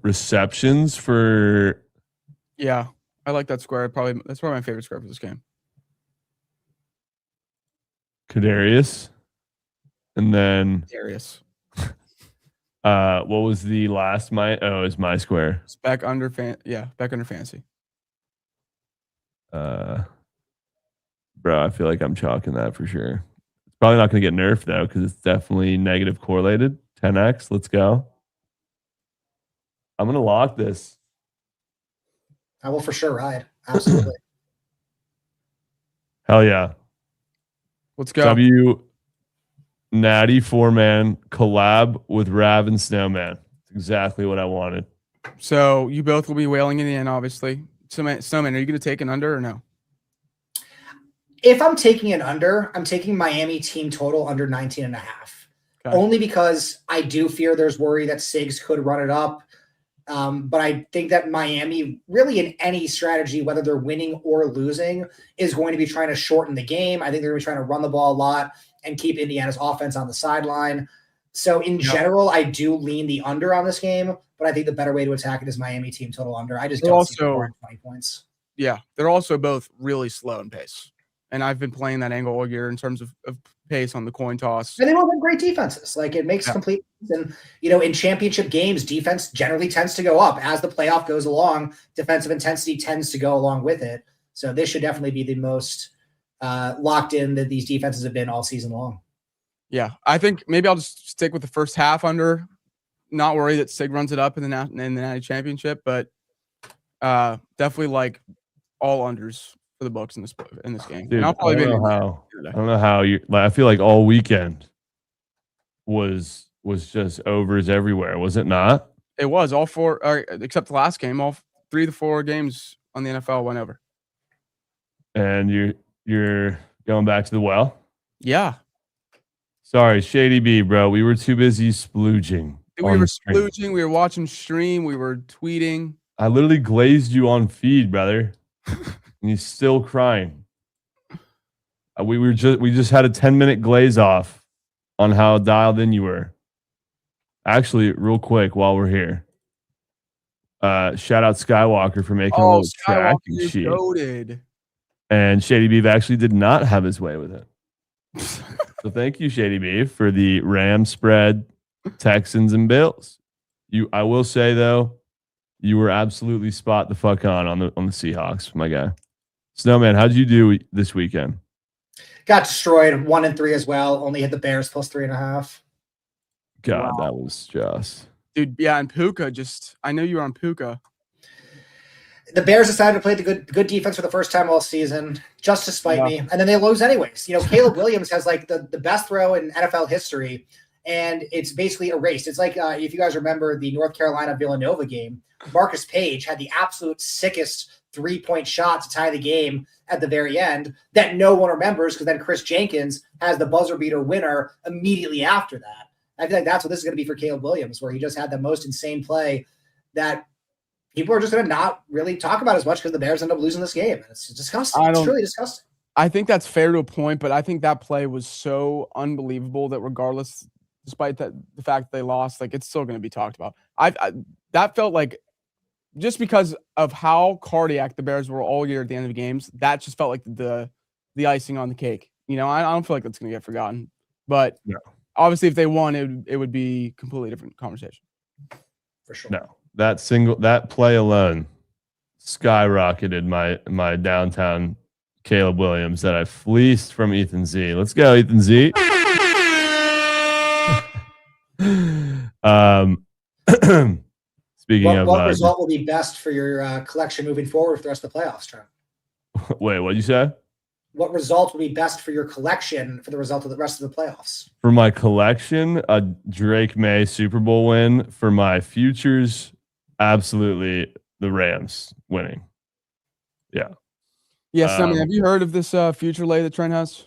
receptions for. Yeah, I like that square. That's probably my favorite square for this game. Kadarius. And then Darius. What was the last it's my square. It's back under fantasy. Bro, I feel like I'm chalking that for sure. It's probably not going to get nerfed though, because it's definitely negative correlated. 10x. Let's go. I'm going to lock this. I will for sure ride. Absolutely. Hell yeah. Let's go. Natty 4-man collab with Rav and Snowman. That's exactly what I wanted. So you both will be wailing in the end, obviously. Snowman, are you going to take an under or no? If I'm taking an under, I'm taking Miami team total under 19.5. Okay. Only because I do fear there's worry that Sigs could run it up. But I think that Miami, really in any strategy, whether they're winning or losing, is going to be trying to shorten the game. I think they're going to be trying to run the ball a lot and keep Indiana's offense on the sideline. So in general, I do lean the under on this game, but I think the better way to attack it is Miami team total under. I just don't see more than 20 points. Yeah, they're also both really slow in pace. And I've been playing that angle all year in terms of pace on the coin toss. And they both have great defenses. Like, it makes complete sense. And, you know, in championship games, defense generally tends to go up. As the playoff goes along, defensive intensity tends to go along with it. So this should definitely be the most locked in that these defenses have been all season long. Yeah, I think maybe I'll just stick with the first half under. Not worry that Sig runs it up in the Natty Championship, but definitely like all unders for the books in this game. Dude, and I'll probably I don't know how you. Like, I feel like all weekend was just overs everywhere. Was it not? It was all 4, except the last game. All 3 of the 4 games on the NFL went over. And You're going back to the well? Yeah. Sorry, Shady B, bro. We were too busy splooging. We were splooging. We were watching stream. We were tweeting. I literally glazed you on feed, brother. And he's still crying. We just had a 10-minute glaze off on how dialed in you were. Actually, real quick while we're here. Shout out Skywalker for making a little tracking sheet. Goated. And Shady Beef actually did not have his way with it. So thank you, Shady Beef, for the Rams spread, Texans and Bills. I will say though, you were absolutely spot the fuck on the Seahawks, my guy. Snowman, how'd you do this weekend? Got destroyed 1-3 as well. Only hit the Bears plus 3.5. God, wow. That was just. Dude, yeah, and Puka I know you were on Puka. The Bears decided to play the good defense for the first time all season, just to spite me. And then they lose anyways. You know, Caleb Williams has like the best throw in NFL history, and it's basically erased. It's like if you guys remember the North Carolina Villanova game, Marcus Page had the absolute sickest 3-point shot to tie the game at the very end that no one remembers, because then Chris Jenkins has the buzzer beater winner immediately after that. I feel like that's what this is going to be for Caleb Williams, where he just had the most insane play that people are just going to not really talk about as much because the Bears end up losing this game. It's disgusting. It's truly disgusting. I think that's fair to a point, but I think that play was so unbelievable that regardless, despite the fact that they lost, like, it's still going to be talked about. That felt like, just because of how cardiac the Bears were all year at the end of the games, that just felt like the icing on the cake. You know, I don't feel like that's going to get forgotten. But obviously, if they won, it would be a completely different conversation. For sure. No, that play alone skyrocketed my downtown Caleb Williams that I fleeced from Ethan Z. Let's go, Ethan Z. Speaking of what result will be best for your collection moving forward for the rest of the playoffs, Trent? Wait, what'd you say? What result will be best for your collection for the result of the rest of the playoffs? For my collection, a Drake May Super Bowl win. For my futures, absolutely the Rams winning. Yeah. Yes, have you heard of this future lay that Trent has?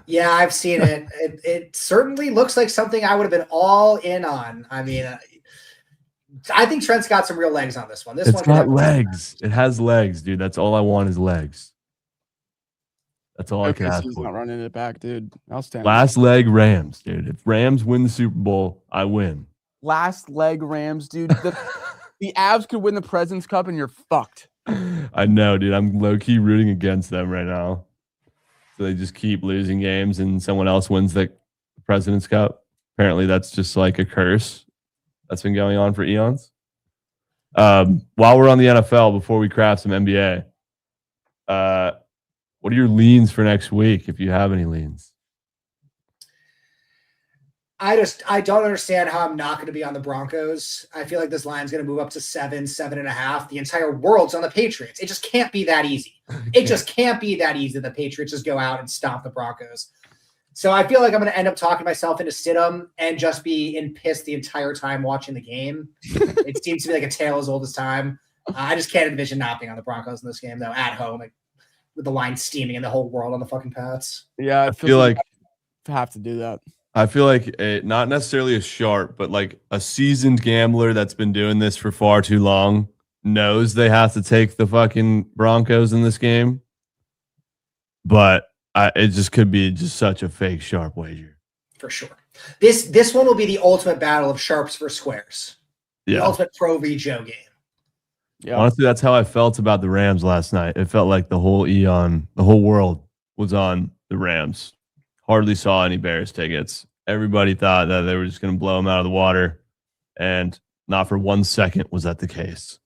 Yeah, I've seen it. It certainly looks like something I would have been all in on. I mean, I think Trent's got some real legs on this one. It's got legs. It has legs, dude. That's all I want is legs. That's all I can ask he's for. Not running it back, dude. Outstanding. Last leg Rams, dude. If Rams win the Super Bowl, I win. Last leg Rams, dude. The Avs could win the President's Cup and you're fucked. I know, dude. I'm low-key rooting against them right now. So they just keep losing games and someone else wins the President's Cup. Apparently that's just like a curse that's been going on for eons. While we're on the NFL, before we craft some NBA, what are your leans for next week, if you have any leans? I don't understand how I'm not going to be on the Broncos. I feel like this line's going to move up to 7.5. The entire world's on the Patriots. It just can't be that easy. It just can't be that easy that the Patriots just go out and stomp the Broncos. So I feel like I'm going to end up talking myself into Stidham and just be in piss the entire time watching the game. It seems to be like a tale as old as time. I just can't envision not being on the Broncos in this game, though, at home, like, with the line steaming and the whole world on the fucking Pats. Yeah, I feel like I have to do that. I feel like not necessarily a sharp, but like a seasoned gambler that's been doing this for far too long knows they have to take the fucking Broncos in this game. But it just could be just such a fake sharp wager. For sure. This one will be the ultimate battle of sharps versus squares. The ultimate Pro v Joe game. Yeah. Honestly, that's how I felt about the Rams last night. It felt like the whole world was on the Rams. Hardly saw any Bears tickets. Everybody thought that they were just going to blow them out of the water, and not for 1 second was that the case.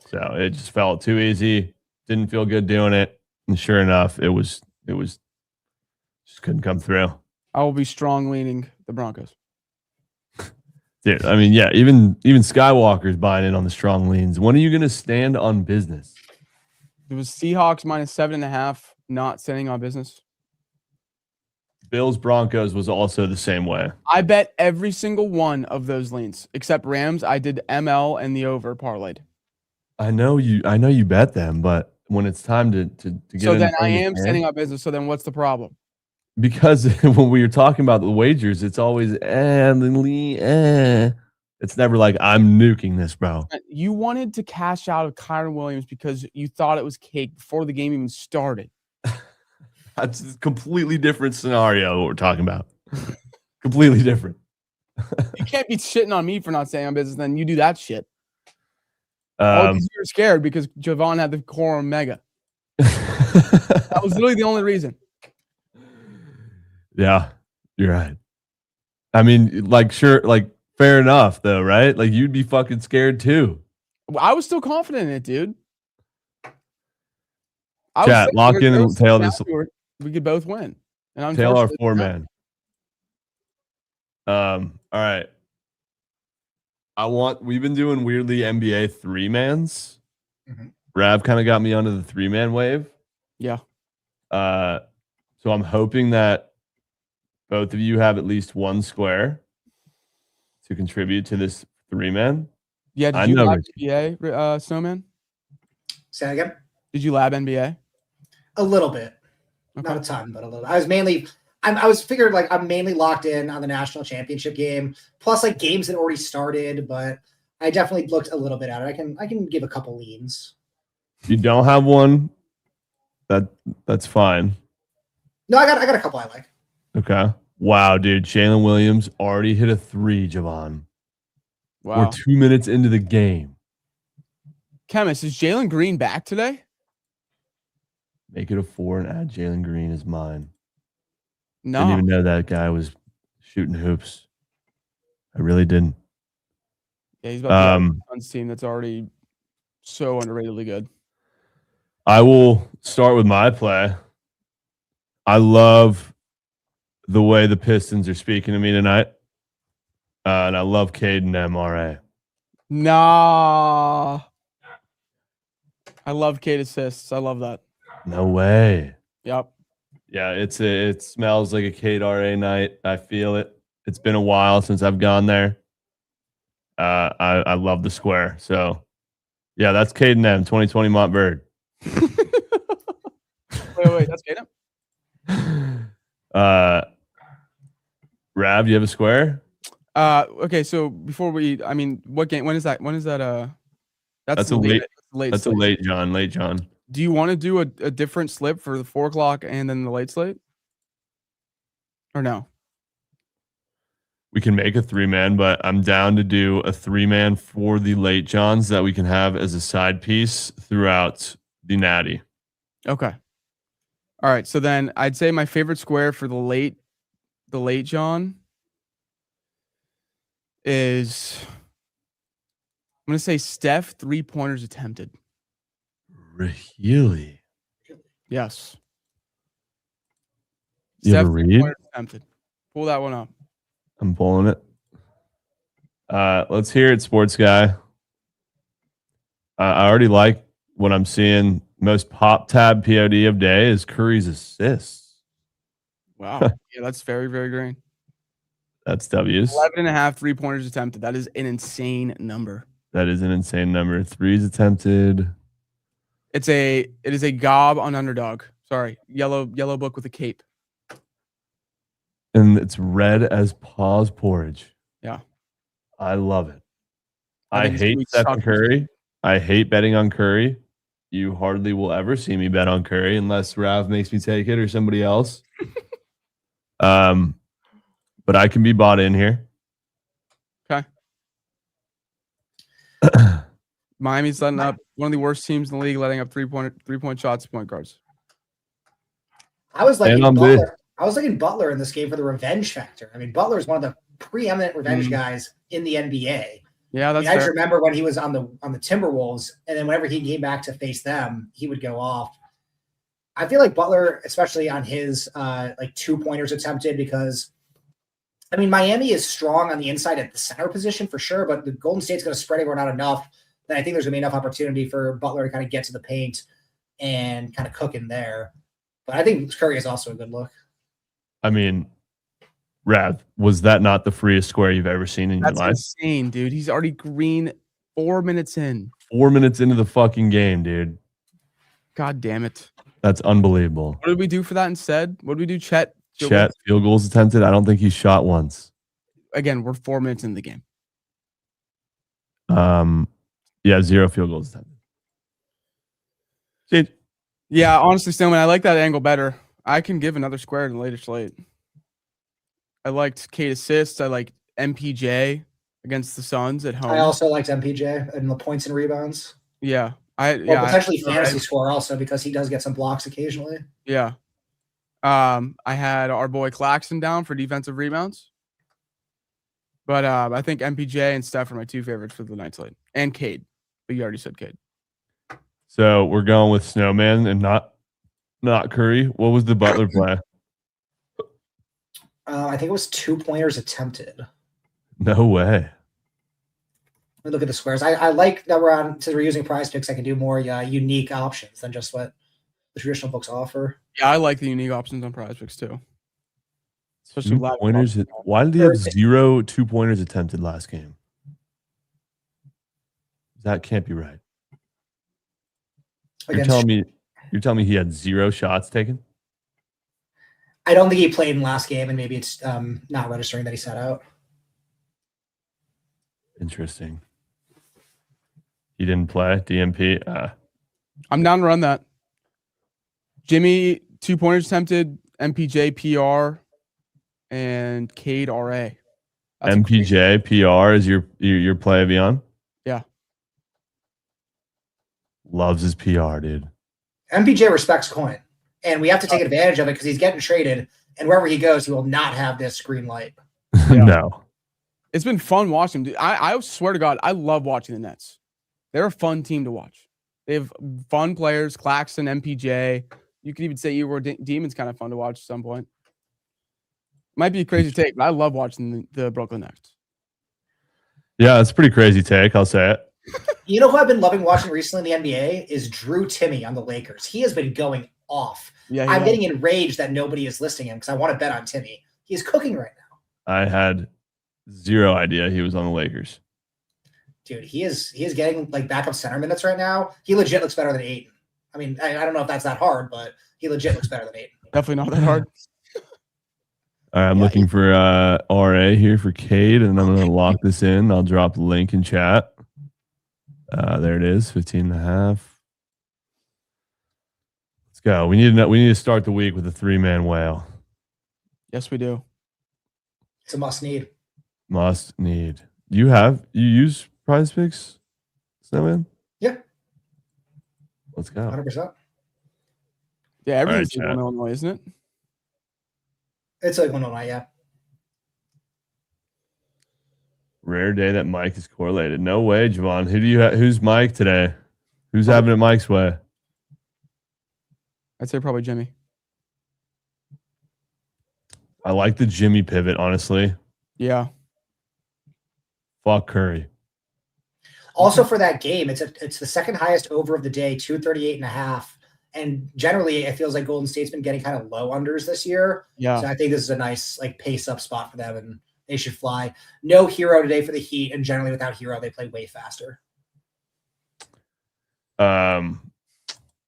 So it just felt too easy. Didn't feel good doing it, and sure enough, it was just couldn't come through. I will be strong leaning the Broncos. Dude, I mean, yeah, even Skywalker's buying in on the strong leans. When are you going to stand on business? It was Seahawks minus 7.5, not standing on business. Bills Broncos was also the same way. I bet every single one of those leans except Rams. I did ML and the over parlayed. I know you bet them, but when it's time to get So in then I front of the am fan. setting up business. So then what's the problem? Because when we were talking about the wagers, it's always It's never like I'm nuking this, bro. You wanted to cash out of Kyron Williams because you thought it was cake before the game even started. That's a completely different scenario what we're talking about. Completely different. You can't be shitting on me for not staying on business, then you do that shit. Because you were scared because Jovan had the core Omega. That was literally the only reason. Yeah, you're right. I mean, like, sure, like, fair enough, though, right? Like, you'd be fucking scared too. I was still confident in it, dude. Chat, lock in and tail this. We could both win. And tail our 4-man. All right. We've been doing weirdly NBA 3-mans. Mm-hmm. Rav kind of got me onto the 3-man wave. Yeah. So I'm hoping that both of you have at least one square to contribute to this 3-man. Yeah, did you lab NBA, Snowman? Say that again? Did you lab NBA? A little bit. Okay. Not a ton, but a little. I was figured like I'm mainly locked in on the national championship game, plus like games that already started, but I definitely looked a little bit at it. I can give a couple leans. If you don't have one, that's fine. No, I got a couple I like. Okay. Wow, dude. Jalen Williams already hit a 3, Jovan. Wow. We're 2 minutes into the game. Chemist, is Jalen Green back today? Make it a 4 and add Jalen Green as mine. No. Didn't even know that guy was shooting hoops. I really didn't. Yeah, he's about to be on the team that's already so underratedly good. I will start with my play. I love the way the Pistons are speaking to me tonight. And I love Caden MRA. Nah. I love Cade assists. I love that. No way. Yep. Yeah, it smells like a Cade RA night. I feel it. It's been a while since I've gone there. I love the square. So, yeah, that's Caden M, 2020 Montbird. Wait, that's Caden? Rav, do you have a square? Okay, so before what game? When is that? That's a late. That's a late John. Do you want to do a different slip for the 4 o'clock and then the late slate? Or no? We can make a 3-man, but I'm down to do a 3-man for the late Johns that we can have as a side piece throughout the natty. Okay. All right. So then I'd say my favorite square for the late John is, I'm going to say Steph 3-pointers attempted. Really? Yes. You Steph have a read? Attempted. Pull that one up. I'm pulling it. Let's hear it, sports guy. I already like what I'm seeing. Most pop tab POD of day is Curry's assists. Wow. Yeah, that's very, very green. That's W's. 11.5 3-pointers attempted. That is an insane number. That is an insane number. 3s attempted. It is a gob on underdog. Sorry. Yellow book with a cape. And it's red as Paws porridge. Yeah. I love it. I hate Stephen Curry. I hate betting on Curry. You hardly will ever see me bet on Curry unless Rav makes me take it or somebody else. But I can be bought in here. Okay. Miami's letting up one of the worst teams in the league, letting up 3-point shots, point guards. I was like Butler in this game for the revenge factor. I mean, Butler is one of the preeminent revenge guys in the NBA. Yeah, that's I just remember when he was on the Timberwolves, and then whenever he came back to face them, he would go off. I feel like Butler, especially on his 2-pointers attempted, because I mean Miami is strong on the inside at the center position for sure, but the Golden State's going to spread everyone out enough that I think there's going to be enough opportunity for Butler to kind of get to the paint and kind of cook in there. But I think Curry is also a good look. I mean, Rav, was that not the freest square you've ever seen in your life? That's insane, dude. He's already green 4 minutes in. 4 minutes into the fucking game, dude. God damn it. That's unbelievable. What did we do for that instead? What did we do? Chet field goals attempted. I don't think he shot once. Again, we're 4 minutes in the game. Yeah, 0 field goals attempted. See, yeah, honestly, Stillman, I like that angle better. I can give another square in the later slate. I liked Cade assists. I liked MPJ against the Suns at home. I also liked MPJ and the points and rebounds. Yeah. Potentially fantasy score also because he does get some blocks occasionally. Yeah. I had our boy Claxton down for defensive rebounds. But I think MPJ and Steph are my 2 favorites for the night slate. And Cade. But you already said Cade. So we're going with Snowman and not Curry. What was the Butler play? I think it was 2-pointers attempted. No way. Let me look at the squares. I like that since we're using prize picks, I can do more unique options than just what the traditional books offer. Yeah, I like the unique options on prize picks too. Especially 2-pointers. Why did he have 0 2-pointers attempted last game? That can't be right. You're telling me he had 0 shots taken? I don't think he played in last game, and maybe it's not registering that he sat out. Interesting. He didn't play DMP. I'm down to run that. Jimmy 2-pointers attempted, MPJ PR, and Cade RA. That's MPJ PR is your play beyond? Yeah. Loves his PR, dude. MPJ respects coin, and we have to take advantage of it because he's getting traded, and wherever he goes, he will not have this green light. Yeah. No. It's been fun watching him. I swear to God, I love watching the Nets. They're a fun team to watch. They have fun players, Claxton, MPJ. You could even say Demon's kind of fun to watch at some point. Might be a crazy take, but I love watching the Brooklyn Nets. Yeah, it's a pretty crazy take. I'll say it. You know who I've been loving watching recently in the NBA is Drew Timme on the Lakers. He has been going off. Yeah, I'm getting enraged that nobody is listing him because I want to bet on Timme. He's cooking right now. I had 0 idea he was on the Lakers. Dude, he is getting like backup center minutes right now. He legit looks better than Ayton. I mean, I don't know if that's that hard, but he legit looks better than Ayton. Definitely not that hard. All right, I'm looking for RA here for Cade, and I'm going to lock this in. I'll drop the link in chat. There it is, 15.5. Let's go. We need to start the week with a 3-man whale. Yes, we do. It's a must need. Must need. You use Prize Picks, Snowman? Yeah. Let's go. 100%. Yeah, everything's in Illinois, isn't it? It's like 109, yeah. Rare day that Mike is correlated. No way, Jovan. Who's Mike today? Who's having it Mike's way? I'd say probably Jimmy. I like the Jimmy pivot, honestly. Yeah. Fuck Curry. Also for that game, it's the second highest over of the day, 238.5. And generally, it feels like Golden State's been getting kind of low unders this year. Yeah. So I think this is a nice like pace up spot for them, and they should fly. No Hero today for the Heat, and generally without Hero, they play way faster.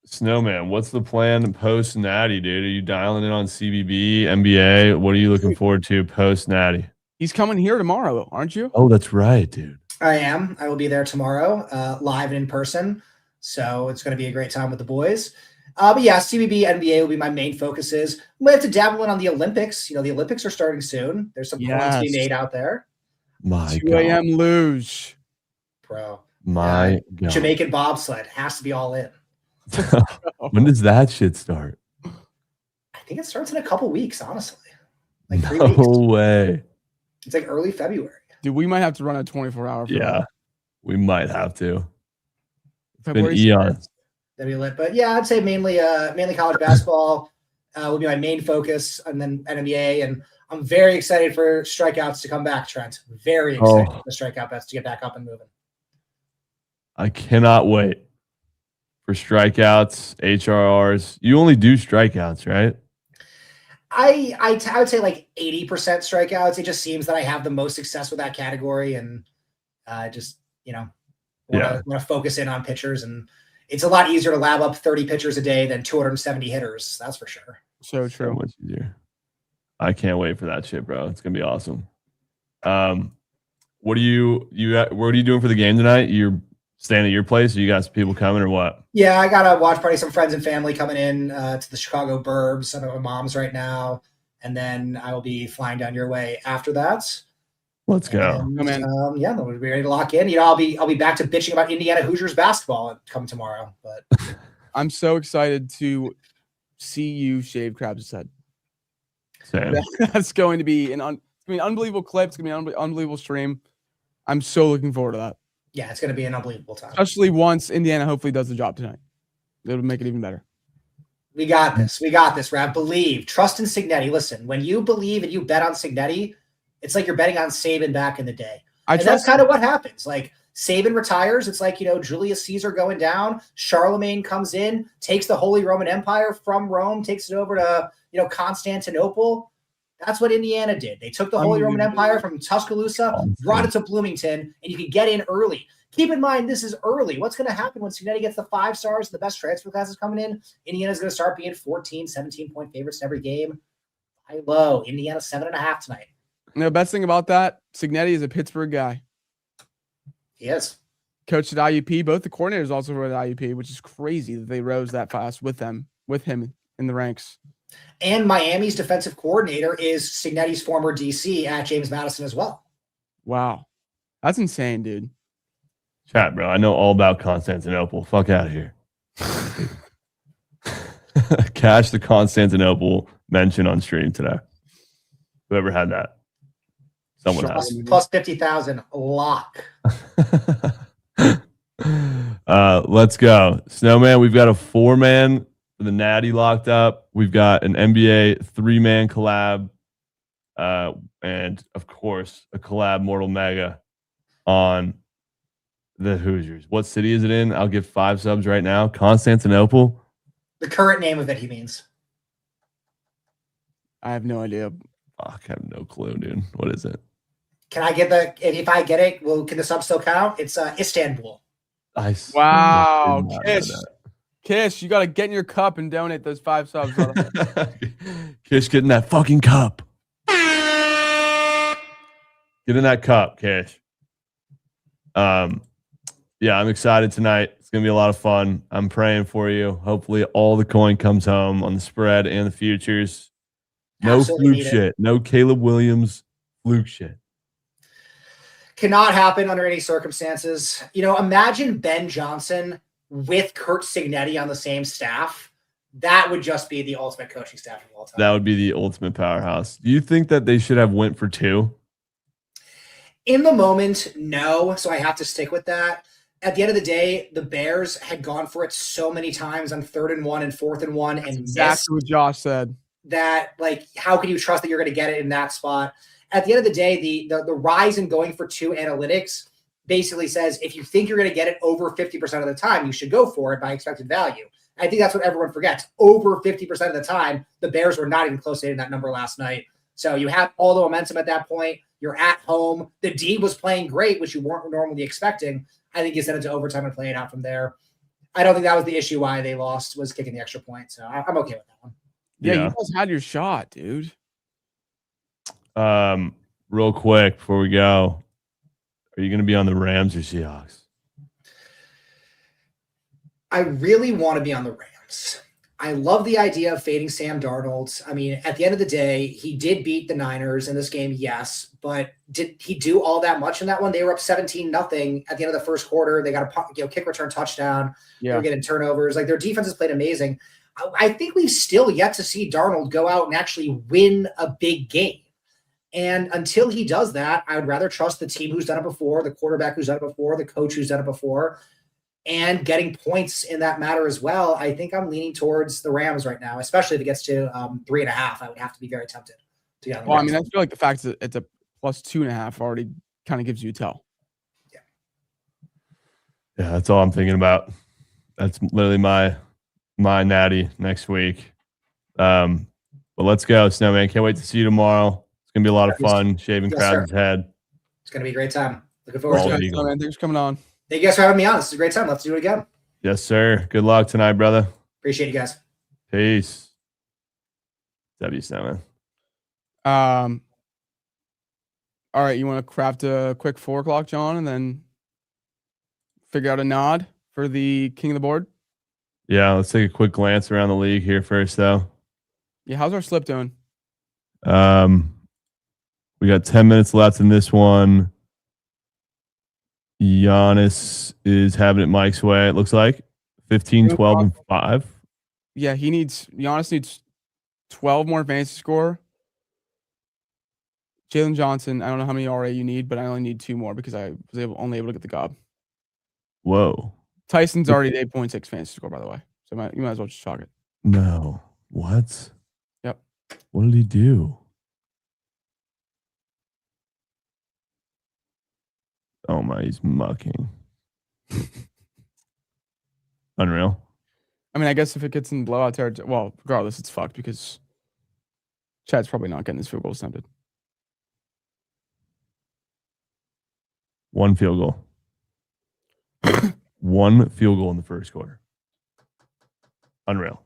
Snowman, what's the plan post Natty, dude? Are you dialing in on CBB, NBA? What are you looking forward to post Natty? He's coming here tomorrow, aren't you? Oh, that's right, dude. I am. I will be there tomorrow, live and in person. So it's going to be a great time with the boys. But yeah, CBB, NBA will be my main focuses. We have to dabble in on the Olympics. You know, the Olympics are starting soon. There's some points to be made out there. My 2 a.m. luge. Bro. My God. Jamaican bobsled has to be all in. When does that shit start? I think it starts in a couple weeks, honestly. Like 3 No weeks. way. It's like early February. Dude, we might have to run a 24-hour. Yeah, we might have to. It's February been eons. That'd be lit. But yeah, I'd say mainly college basketball will be my main focus, and then NBA. And I'm very excited for strikeouts to come back, Trent. Very excited for the strikeout bets to get back up and moving. I cannot wait for strikeouts, HRRs. You only do strikeouts, right? I would say like 80% strikeouts. It just seems that I have the most success with that category, and just want to focus in on pitchers. And it's a lot easier to lab up 30 pitchers a day than 270 hitters. That's for sure. So true. So much easier. I can't wait for that shit, bro. It's gonna be awesome. What are you doing for the game tonight? You're staying at your place? Or you got some people coming or what? Yeah, I got a watch party. Some friends and family coming in to the Chicago burbs. I'm at my mom's right now, and then I will be flying down your way after that. Let's go. And, yeah, we'll be ready to lock in. I'll be back to bitching about Indiana Hoosiers basketball come tomorrow. But I'm so excited to see you shave Krabs' head. Same. That's going to be an unbelievable clip. It's going to be an unbelievable stream. I'm so looking forward to that. Yeah, it's going to be an unbelievable time. Especially once Indiana hopefully does the job tonight. It'll make it even better. We got this. We got this, Rav. Believe. Trust in Cignetti. Listen, when you believe and you bet on Cignetti, it's like you're betting on Saban back in the day. And that's kind of what happens. Like Saban retires. It's like, Julius Caesar going down. Charlemagne comes in, takes the Holy Roman Empire from Rome, takes it over to, Constantinople. That's what Indiana did. They took the Holy Roman Empire from Tuscaloosa, brought it to Bloomington, and you could get in early. Keep in mind, this is early. What's going to happen when Cignetti gets the 5 stars and the best transfer classes coming in? Indiana's going to start being 14, 17-point favorites in every game. High low. Indiana 7.5 tonight. The best thing about that, Cignetti is a Pittsburgh guy. He is. Coached at IUP. Both the coordinators also were at IUP, which is crazy that they rose that fast with him in the ranks. And Miami's defensive coordinator is Cignetti's former DC at James Madison as well. Wow. That's insane, dude. Chat, bro. I know all about Constantinople. Fuck out of here. Cash the Constantinople mention on stream today. Whoever had that. Someone has. Plus 50,000 lock. Let's go. Snowman, we've got a 4-man for the Natty locked up. We've got an NBA 3-man collab. And of course, a collab Mortal Mega on the Hoosiers. What city is it in? I'll give 5 subs right now. Constantinople. The current name of it, he means. I have no idea. Fuck, I have no clue, dude. What is it? Can I get if I get it, can the sub still count? It's Istanbul. Wow. Kish, you got to get in your cup and donate those 5 subs. Kish, get in that fucking cup. Get in that cup, Kish. Yeah, I'm excited tonight. It's going to be a lot of fun. I'm praying for you. Hopefully all the coin comes home on the spread and the futures. No fluke shit. No Caleb Williams fluke shit. Cannot happen under any circumstances. Imagine Ben Johnson with Kurt Cignetti on the same staff. That would just be the ultimate coaching staff of all time. That would be the ultimate powerhouse. Do you think that they should have went for 2? In the moment, no. So I have to stick with that. At the end of the day, the Bears had gone for it so many times on 3rd and 1 and 4th and 1. That's and exactly what Josh said. That, how can you trust that you're going to get it in that spot? At the end of the day, the rise in going for 2 analytics basically says if you think you're going to get it over 50% of the time, you should go for it by expected value. I think that's what everyone forgets. Over 50% of the time, the Bears were not even close to hitting that number last night. So you have all the momentum at that point. You're at home. The D was playing great, which you weren't normally expecting. I think you sent it to overtime and play it out from there. I don't think that was the issue why they lost, was kicking the extra point. So I'm okay with that one. Yeah, you guys had your shot, dude. Real quick before we go, are you going to be on the Rams or Seahawks? I really want to be on the Rams. I love the idea of fading Sam Darnold. I mean, at the end of the day, he did beat the Niners in this game, yes, but did he do all that much in that one? They were up 17-0 at the end of the first quarter. They got a kick return touchdown. Yeah. They were getting turnovers. Their defense has played amazing. I think we've still yet to see Darnold go out and actually win a big game. And until he does that, I would rather trust the team who's done it before, the quarterback who's done it before, the coach who's done it before, and getting points in that matter as well. I think I'm leaning towards the Rams right now, especially if it gets to 3.5. I would have to be very tempted to get on the Rams. I feel like the fact that it's a plus 2.5 already kind of gives you a tell. Yeah, that's all I'm thinking about. That's literally my natty next week. But let's go, Snowman. Can't wait to see you tomorrow. It's gonna be a lot of fun shaving Krabs' head. It's gonna be a great time. Looking forward to it. Thanks for coming on. Thank you guys for having me on. This is a great time. Let's do it again. Yes, sir. Good luck tonight, brother. Appreciate you guys. Peace. W7. All right, you want to craft a quick 4 o'clock, John, and then figure out a nod for the king of the board? Yeah, let's take a quick glance around the league here first, though. Yeah, how's our slip doing? We got 10 minutes left in this one. Giannis is having it Mike's way, it looks like. 15, 12, and 5. Yeah, Giannis needs 12 more fantasy score. Jalen Johnson, I don't know how many RA you need, but I only need 2 more because I was only able to get the gob. Whoa. Tyson's already at 8.6 fantasy score, by the way. So you might as well just chalk it. No. What? Yep. What did he do? Oh my, he's mucking. Unreal. I mean, I guess if it gets in blowout territory, well, regardless, it's fucked because Chad's probably not getting his field goal attempted. 1 field goal. 1 field goal in the first quarter. Unreal.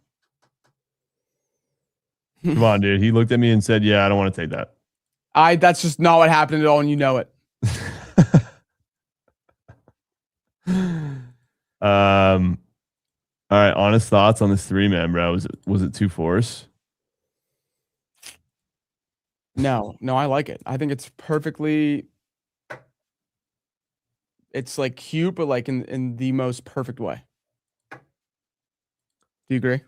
Come on, dude. He looked at me and said, yeah, I don't want to take that. That's just not what happened at all, and you know it. All right, honest thoughts on this 3-man, bro. Was it too force? No, I like it. I think it's perfectly. It's like cute, but like in the most perfect way. Do you agree?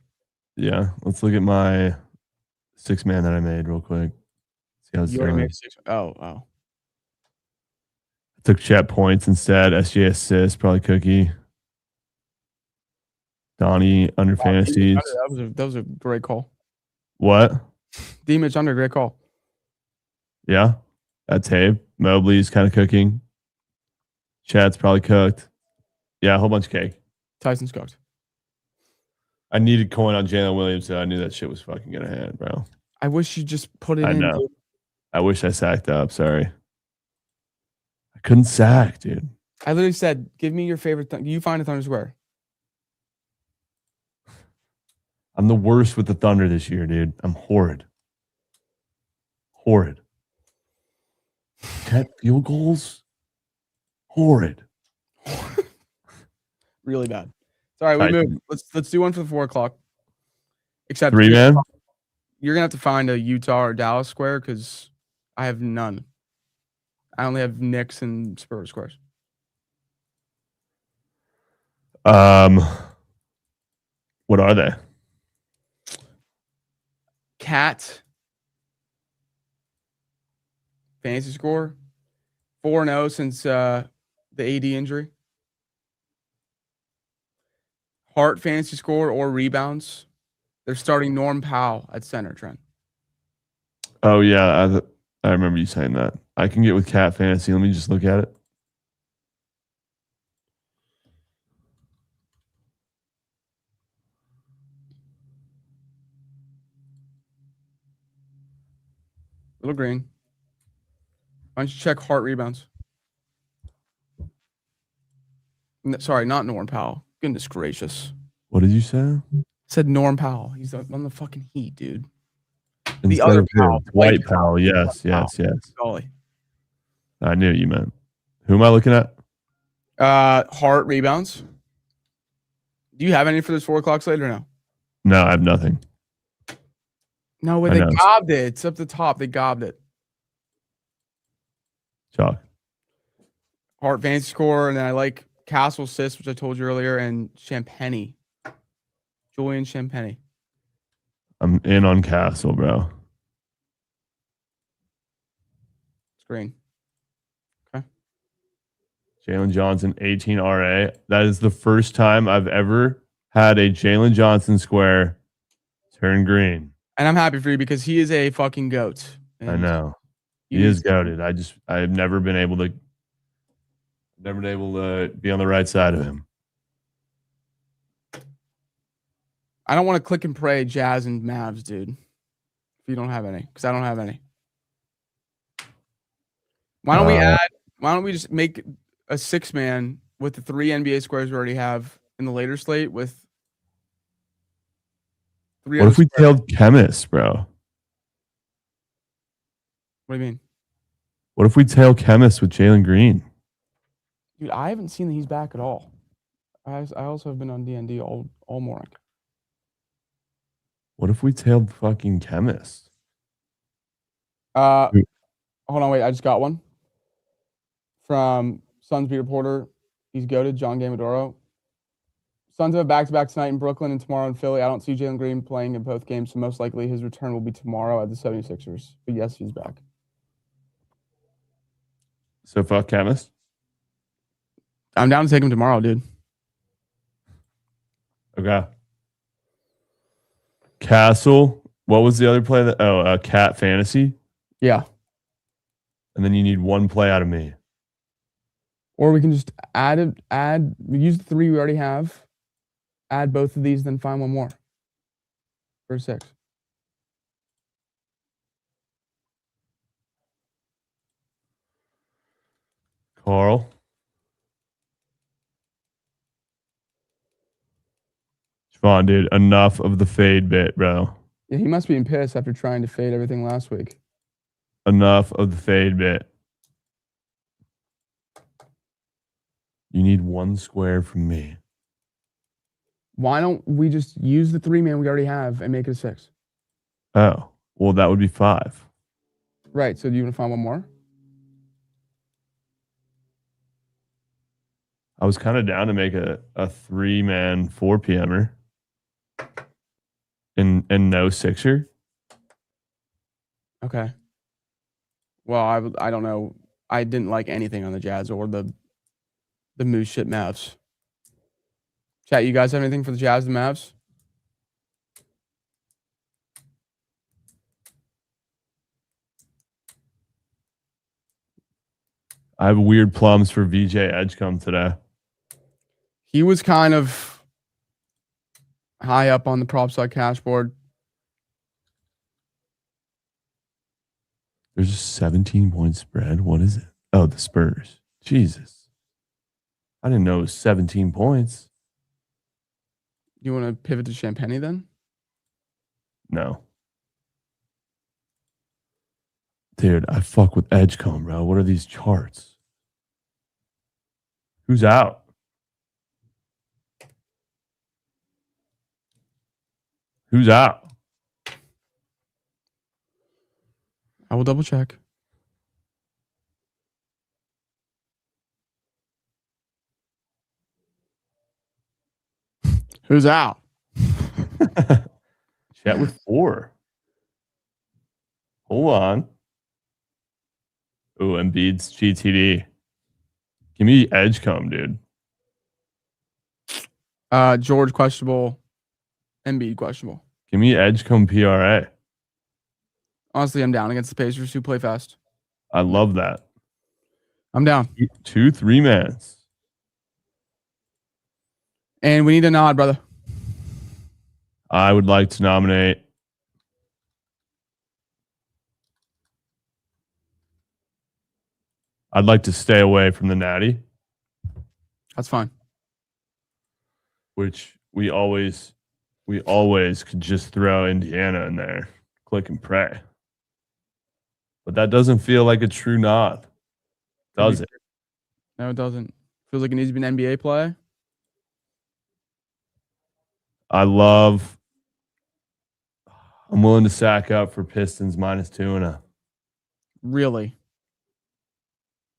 Yeah. Let's look at my 6-man that I made real quick. See how it's You already doing. made 6. Oh. I took Chat points instead. SJ assist, probably Cookie. Donnie under fantasies. That was a great call. What? D-Mitch under, great call. Yeah. That's Habe. Mobley's kind of cooking. Chat's probably cooked. Yeah, a whole bunch of cake. Tyson's cooked. I needed coin on Jalen Williams, so I knew that shit was fucking gonna hit, bro. I wish you just put it in. I know. Dude. I wish I sacked up. Sorry. I couldn't sack, dude. I literally said, give me your favorite. You find a Thunder Square. I'm the worst with the Thunder this year, dude. I'm horrid. Horrid. 10 field goals? Horrid. Really bad. Sorry, we moved. Let's do one for the 4 o'clock. Except 3-man? You're gonna have to find a Utah or Dallas square because I have none. I only have Knicks and Spurs squares. What are they? Cat fantasy score 4-0 since the AD injury. Hart fantasy score or rebounds. They're starting Norm Powell at center, Trent. Oh, yeah. I remember you saying that. I can get with Cat Fantasy. Let me just look at it. Little green. Why don't you check Hart rebounds? Sorry, not Norm Powell. Goodness gracious. What did you say? I said Norm Powell. He's on the fucking Heat, dude. Instead the other of Powell. White Powell. Yes. Golly. I knew what you meant. Who am I looking at? Hart rebounds. Do you have any for this 4 o'clock slate or no? No, I have nothing. No way. They gobbed it. It's up the top. They gobbed it. Chalk. Hart fantasy score, and then I like Castle Sis, which I told you earlier, and Champagny. Julian Champagny. I'm in on Castle, bro. Screen. Okay. Jalen Johnson, 18 RA. That is the first time I've ever had a Jalen Johnson square turn green. And I'm happy for you because he is a fucking goat. I know. He is goated. I've never been able to be on the right side of him. I don't want to click and pray Jazz and Mavs, dude. If you don't have any, because I don't have any. Why don't we just make a 6-man with the 3 NBA squares we already have in the later slate with 3 What if we tailed Chemist, bro? What do you mean? What if we tail Chemist with Jalen Green? Dude, I haven't seen that he's back at all. I also have been on D&D all morning. What if we tailed fucking Chemist? Hold on, wait. I just got one from Suns beat reporter. He's goated, John Gamadoro. Suns have a back-to-back tonight in Brooklyn and tomorrow in Philly. I don't see Jalen Green playing in both games, so most likely his return will be tomorrow at the 76ers. But yes, he's back. So fuck Chemist? I'm down to take him tomorrow, dude. Okay. Castle. What was the other play? Cat Fantasy? Yeah. And then you need one play out of me. Or we can just use the 3 we already have, add both of these, then find one more for 6. Carl. Come on, dude. Enough of the fade bit, bro. Yeah, he must be pissed after trying to fade everything last week. Enough of the fade bit. You need 1 square from me. Why don't we just use the 3-man we already have and make it a 6? Oh, well, that would be 5. Right. So do you want to find one more? I was kind of down to make a 3-man 4 PMer and no 6er. Okay. Well, I don't know. I didn't like anything on the Jazz or the Moose shit Mavs. Chat, you guys have anything for the Jazz and Mavs? I have weird plums for VJ Edgecombe today. He was kind of high up on the prop side cash board. There's a 17-point spread. What is it? Oh, the Spurs. Jesus. I didn't know it was 17 points. You want to pivot to Champagne then? No. Dude, I fuck with Edgecombe, bro. What are these charts? Who's out? Who's out? I will double check. Who's out? Chat with 4. Hold on. Oh, Embiid's GTD. Give me Edgecombe, dude. George questionable. Embiid questionable. Give me Edgecombe PRA. Honestly, I'm down against the Pacers who play fast. I love that. I'm down. 2 3-mans. And we need a nod, brother. I would like to nominate I'd like to stay away from the Natty. That's fine. Which we always could just throw Indiana in there. Click and pray. But that doesn't feel like a true nod. Does it? No, it doesn't. Feels like it needs to be an NBA play. I'm willing to sack up for Pistons -2. Really?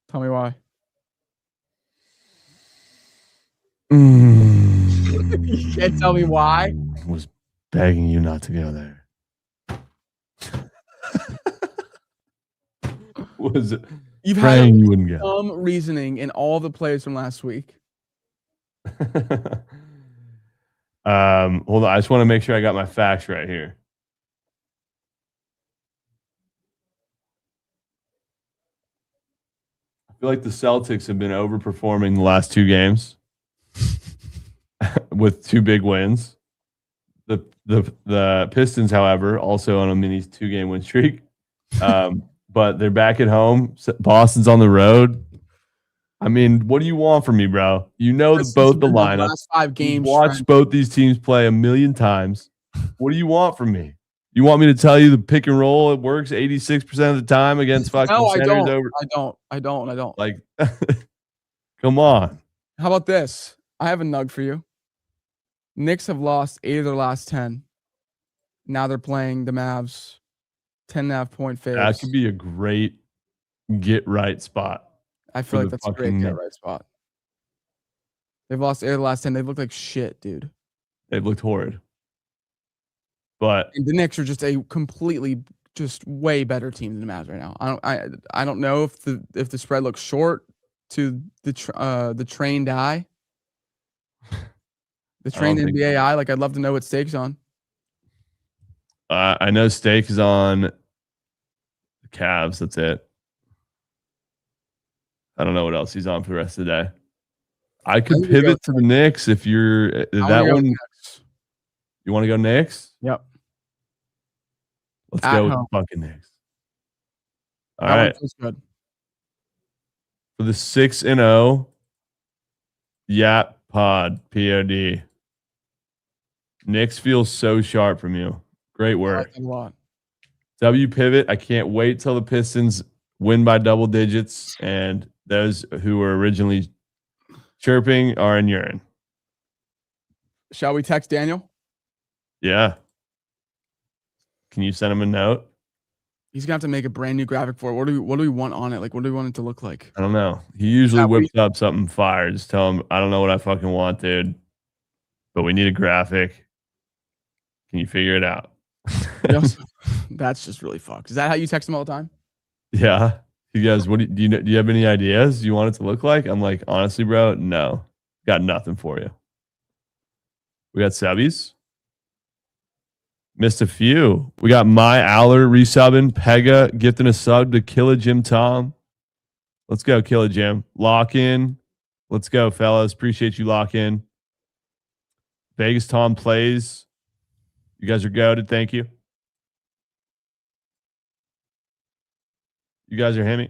Tell me why. You can't tell me why? I was begging you not to go there. Was it? You've Praying had you wouldn't go. some reasoning in all the plays from last week. Hold on. I just want to make sure I got my facts right here. I feel like the Celtics have been overperforming the last 2 games with 2 big wins. The Pistons, however, also on a mini 2-game win streak. But they're back at home. Boston's on the road. I mean, what do you want from me, bro? You know both the lineups. Last 5 games. Watched both these teams play a million times. What do you want from me? You want me to tell you the pick and roll? It works 86% of the time against fucking No, I centers don't. over. I don't. Like, come on. How about this? I have a nug for you. Knicks have lost 8 of their last 10. Now they're playing the Mavs. 10.5-point faves. That could be a great get right spot. I feel like that's a great get right spot. They've lost 8 of the last 10. They've looked like shit, dude. They've looked horrid. But and the Knicks are just a completely just way better team than the Mavs right now. I don't know if the spread looks short to the trained eye. The trained NBA eye. Like, I'd love to know what Stake's on. I know Stake is on the Cavs. That's it. I don't know what else he's on for the rest of the day. I could pivot to the Knicks if you're that one. You want to go Knicks? Yep. Let's go with the fucking Knicks. All right. Good. For the 6-0 Yap Pod POD. Knicks feels so sharp from you. Great work. A lot. W pivot. I can't wait till the Pistons win by double digits, and those who were originally chirping are in urine. Shall we text Daniel? Yeah. Can you send him a note? He's gonna have to make a brand new graphic for it. What do we want on it? Like, what do we want it to look like? I don't know. He usually whips up something fire. Just tell him, I don't know what I fucking want, dude, but we need a graphic. Can you figure it out? That's just really fucked. Is that how you text him all the time? Yeah. You guys, what do you have any ideas? Do you want it to look like? I'm like, honestly, bro, no. Got nothing for you. We got Sebbies. Missed a few. We got My Aller resubbing. Pega gifting a sub to Killa Jim Tom. Let's go, Killa Jim. Lock in. Let's go, fellas. Appreciate you lock in. Vegas Tom plays. You guys are goated. Thank you. You guys are hammy.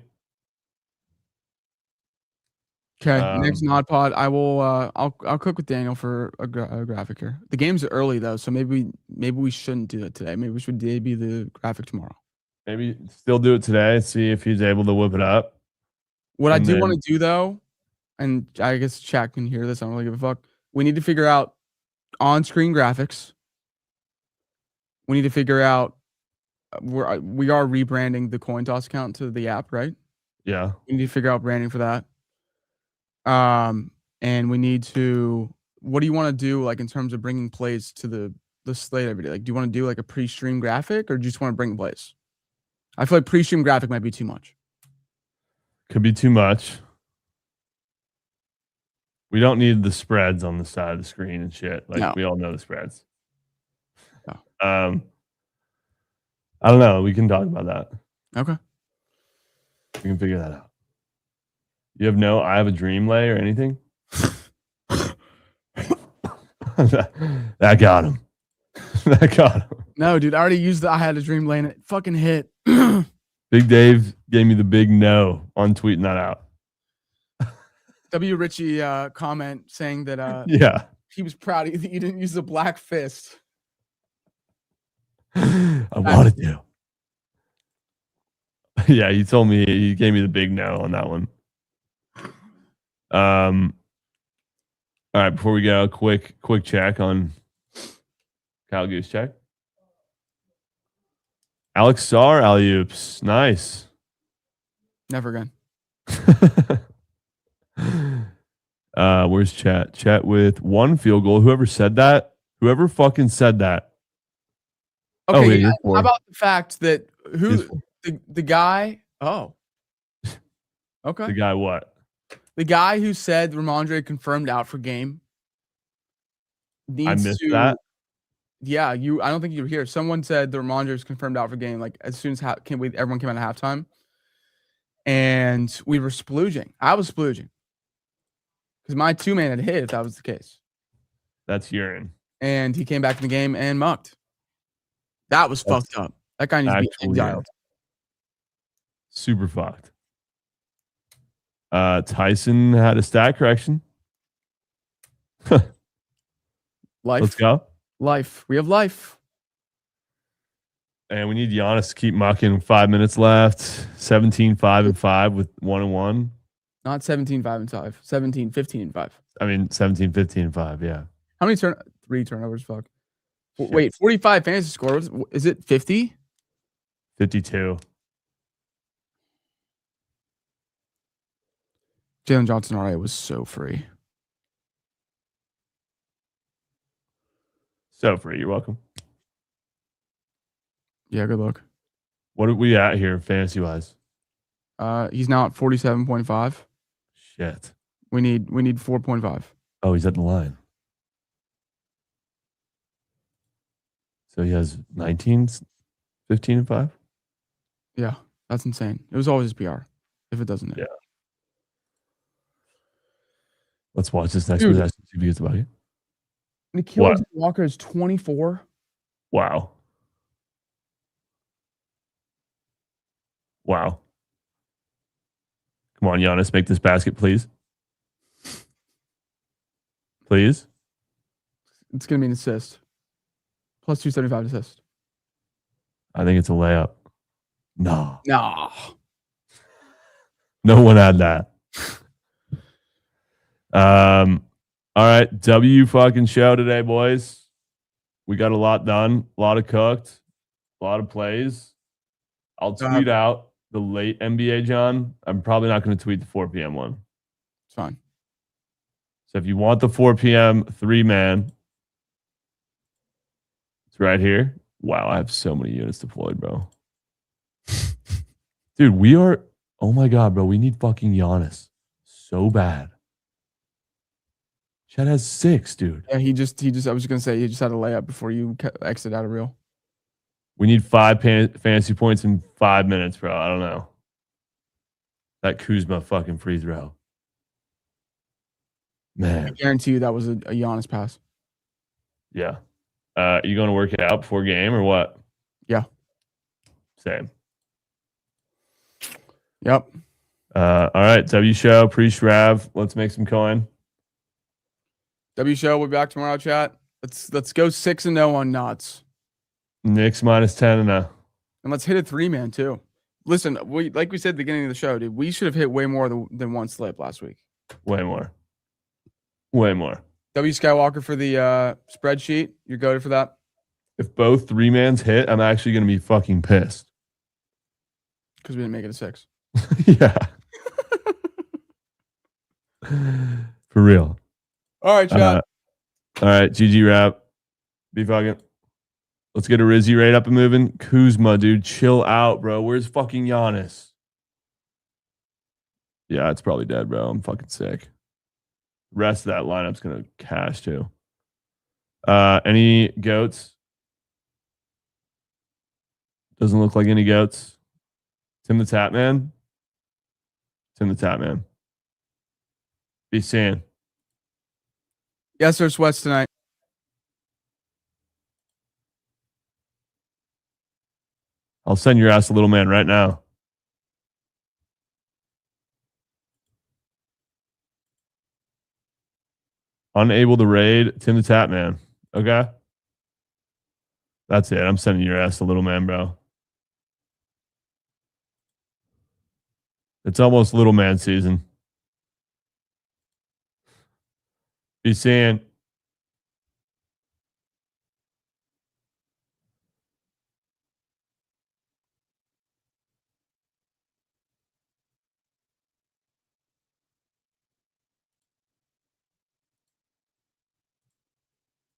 Okay, next Nod Pod. I will. I'll cook with Daniel for a graphic here. The game's early though, so maybe we shouldn't do it today. Maybe we should debut the graphic tomorrow. Maybe still do it today. See if he's able to whip it up. What I do want to do though, and I guess chat can hear this. I don't really give a fuck. We need to figure out on-screen graphics. We need to figure out. We are rebranding the coin toss account to the app, right? Yeah. We need to figure out branding for that. And we need to. What do you want to do, like in terms of bringing plays to the slate every day? Like, do you want to do like a pre-stream graphic, or do you just want to bring plays? I feel like pre-stream graphic might be too much. Could be too much. We don't need the spreads on the side of the screen and shit. Like we all know the spreads. No. I don't know. We can talk about that. Okay. We can figure that out. You have I have a dream lay or anything? That got him. That got him. No, dude. I already used I had a dream lane. It fucking hit. Big Dave gave me the big no on tweeting that out. W. Richie comment saying that yeah, he was proud that you didn't use the black fist. I wanted to. Yeah, he told me he gave me the big no on that one. All right, before we go, quick check on Kyle Goose check. Alex Sarr alley-oops. Nice. Never again. Where's chat? Chat with one field goal. Whoever said that? Whoever fucking said that. Okay, how about the fact that the guy? Oh, okay. The guy what? The guy who said Ramondre confirmed out for game. I missed that. Yeah, I don't think you were here. Someone said the Ramondre is confirmed out for game. Like as soon as everyone came out at halftime, and we were splooging. I was splooging because my 2-man had hit. If that was the case, that's urine. And he came back in the game and mucked. That was fucked up. That guy needs to be exiled. Super fucked. Tyson had a stat correction. Life. Let's go. Life. We have life. And we need Giannis to keep mucking. 5 minutes left. 17, 5, and 5 with 1-1. Not 17, 5, and 5. 17, 15, and 5. I mean, 17, 15, and 5. Yeah. How many 3 turnovers? Fuck. Wait, 45 fantasy score. Is it 50? 52. Jalen Johnson, all right, was so free. So free. You're welcome. Yeah, good luck. What are we at here, fantasy wise? He's now at 47.5. Shit. We need 4.5. Oh, he's at the line. So he has 19, 15, and 5? Yeah, that's insane. It was always his PR. If it doesn't. Yeah. Let's watch this next Dude. possession. See if he gets the bucket. Nikhil Walker is 24. Wow. Wow. Come on, Giannis, make this basket, please. Please. It's going to be an assist. Plus 275 assist. I think it's a layup. No. Nah. No one had that. All right. W fucking show today, boys. We got a lot done, a lot of cooked, a lot of plays. I'll tweet out the late NBA, John. I'm probably not going to tweet the 4 p.m. one. It's fine. So if you want the 4 p.m. 3-man, it's right here. Wow, I have so many units deployed, bro. Dude, we are, oh my God, bro. We need fucking Giannis so bad. Chad has 6, dude. Yeah, he just, I was going to say, he just had a layup before you exit out of real. We need 5 fantasy points in 5 minutes, bro. I don't know. That Kuzma fucking free throw. Man. I guarantee you that was a Giannis pass. Yeah. You going to work it out before game or what? Yeah. Same. Yep. All right. W show, Trent Rav. Let's make some coin. W show, we'll be back tomorrow, chat. Let's go 6-0 on knots. Knicks minus 10 and a. And let's hit a 3-man too. Listen, like we said at the beginning of the show, dude, we should have hit way more than one slip last week. Way more. Way more. W Skywalker for the spreadsheet. You're goated for that. If both 3-mans hit, I'm actually going to be fucking pissed. Because we didn't make it a 6. Yeah. For real. All right, chat. All right, GG Rap. Be fucking. Let's get a Rizzy rate up and moving. Kuzma, dude, chill out, bro. Where's fucking Giannis? Yeah, it's probably dead, bro. I'm fucking sick. Rest of that lineup's gonna cash too. Any goats? Doesn't look like any goats. Tim the Tap Man. Tim the Tap Man. Be seeing. Yes, sir. Sweats tonight. I'll send your ass a little man right now. Unable to raid Tim the Tap Man. Okay. That's it. I'm sending your ass a little man, bro. It's almost little man season. Be seeing.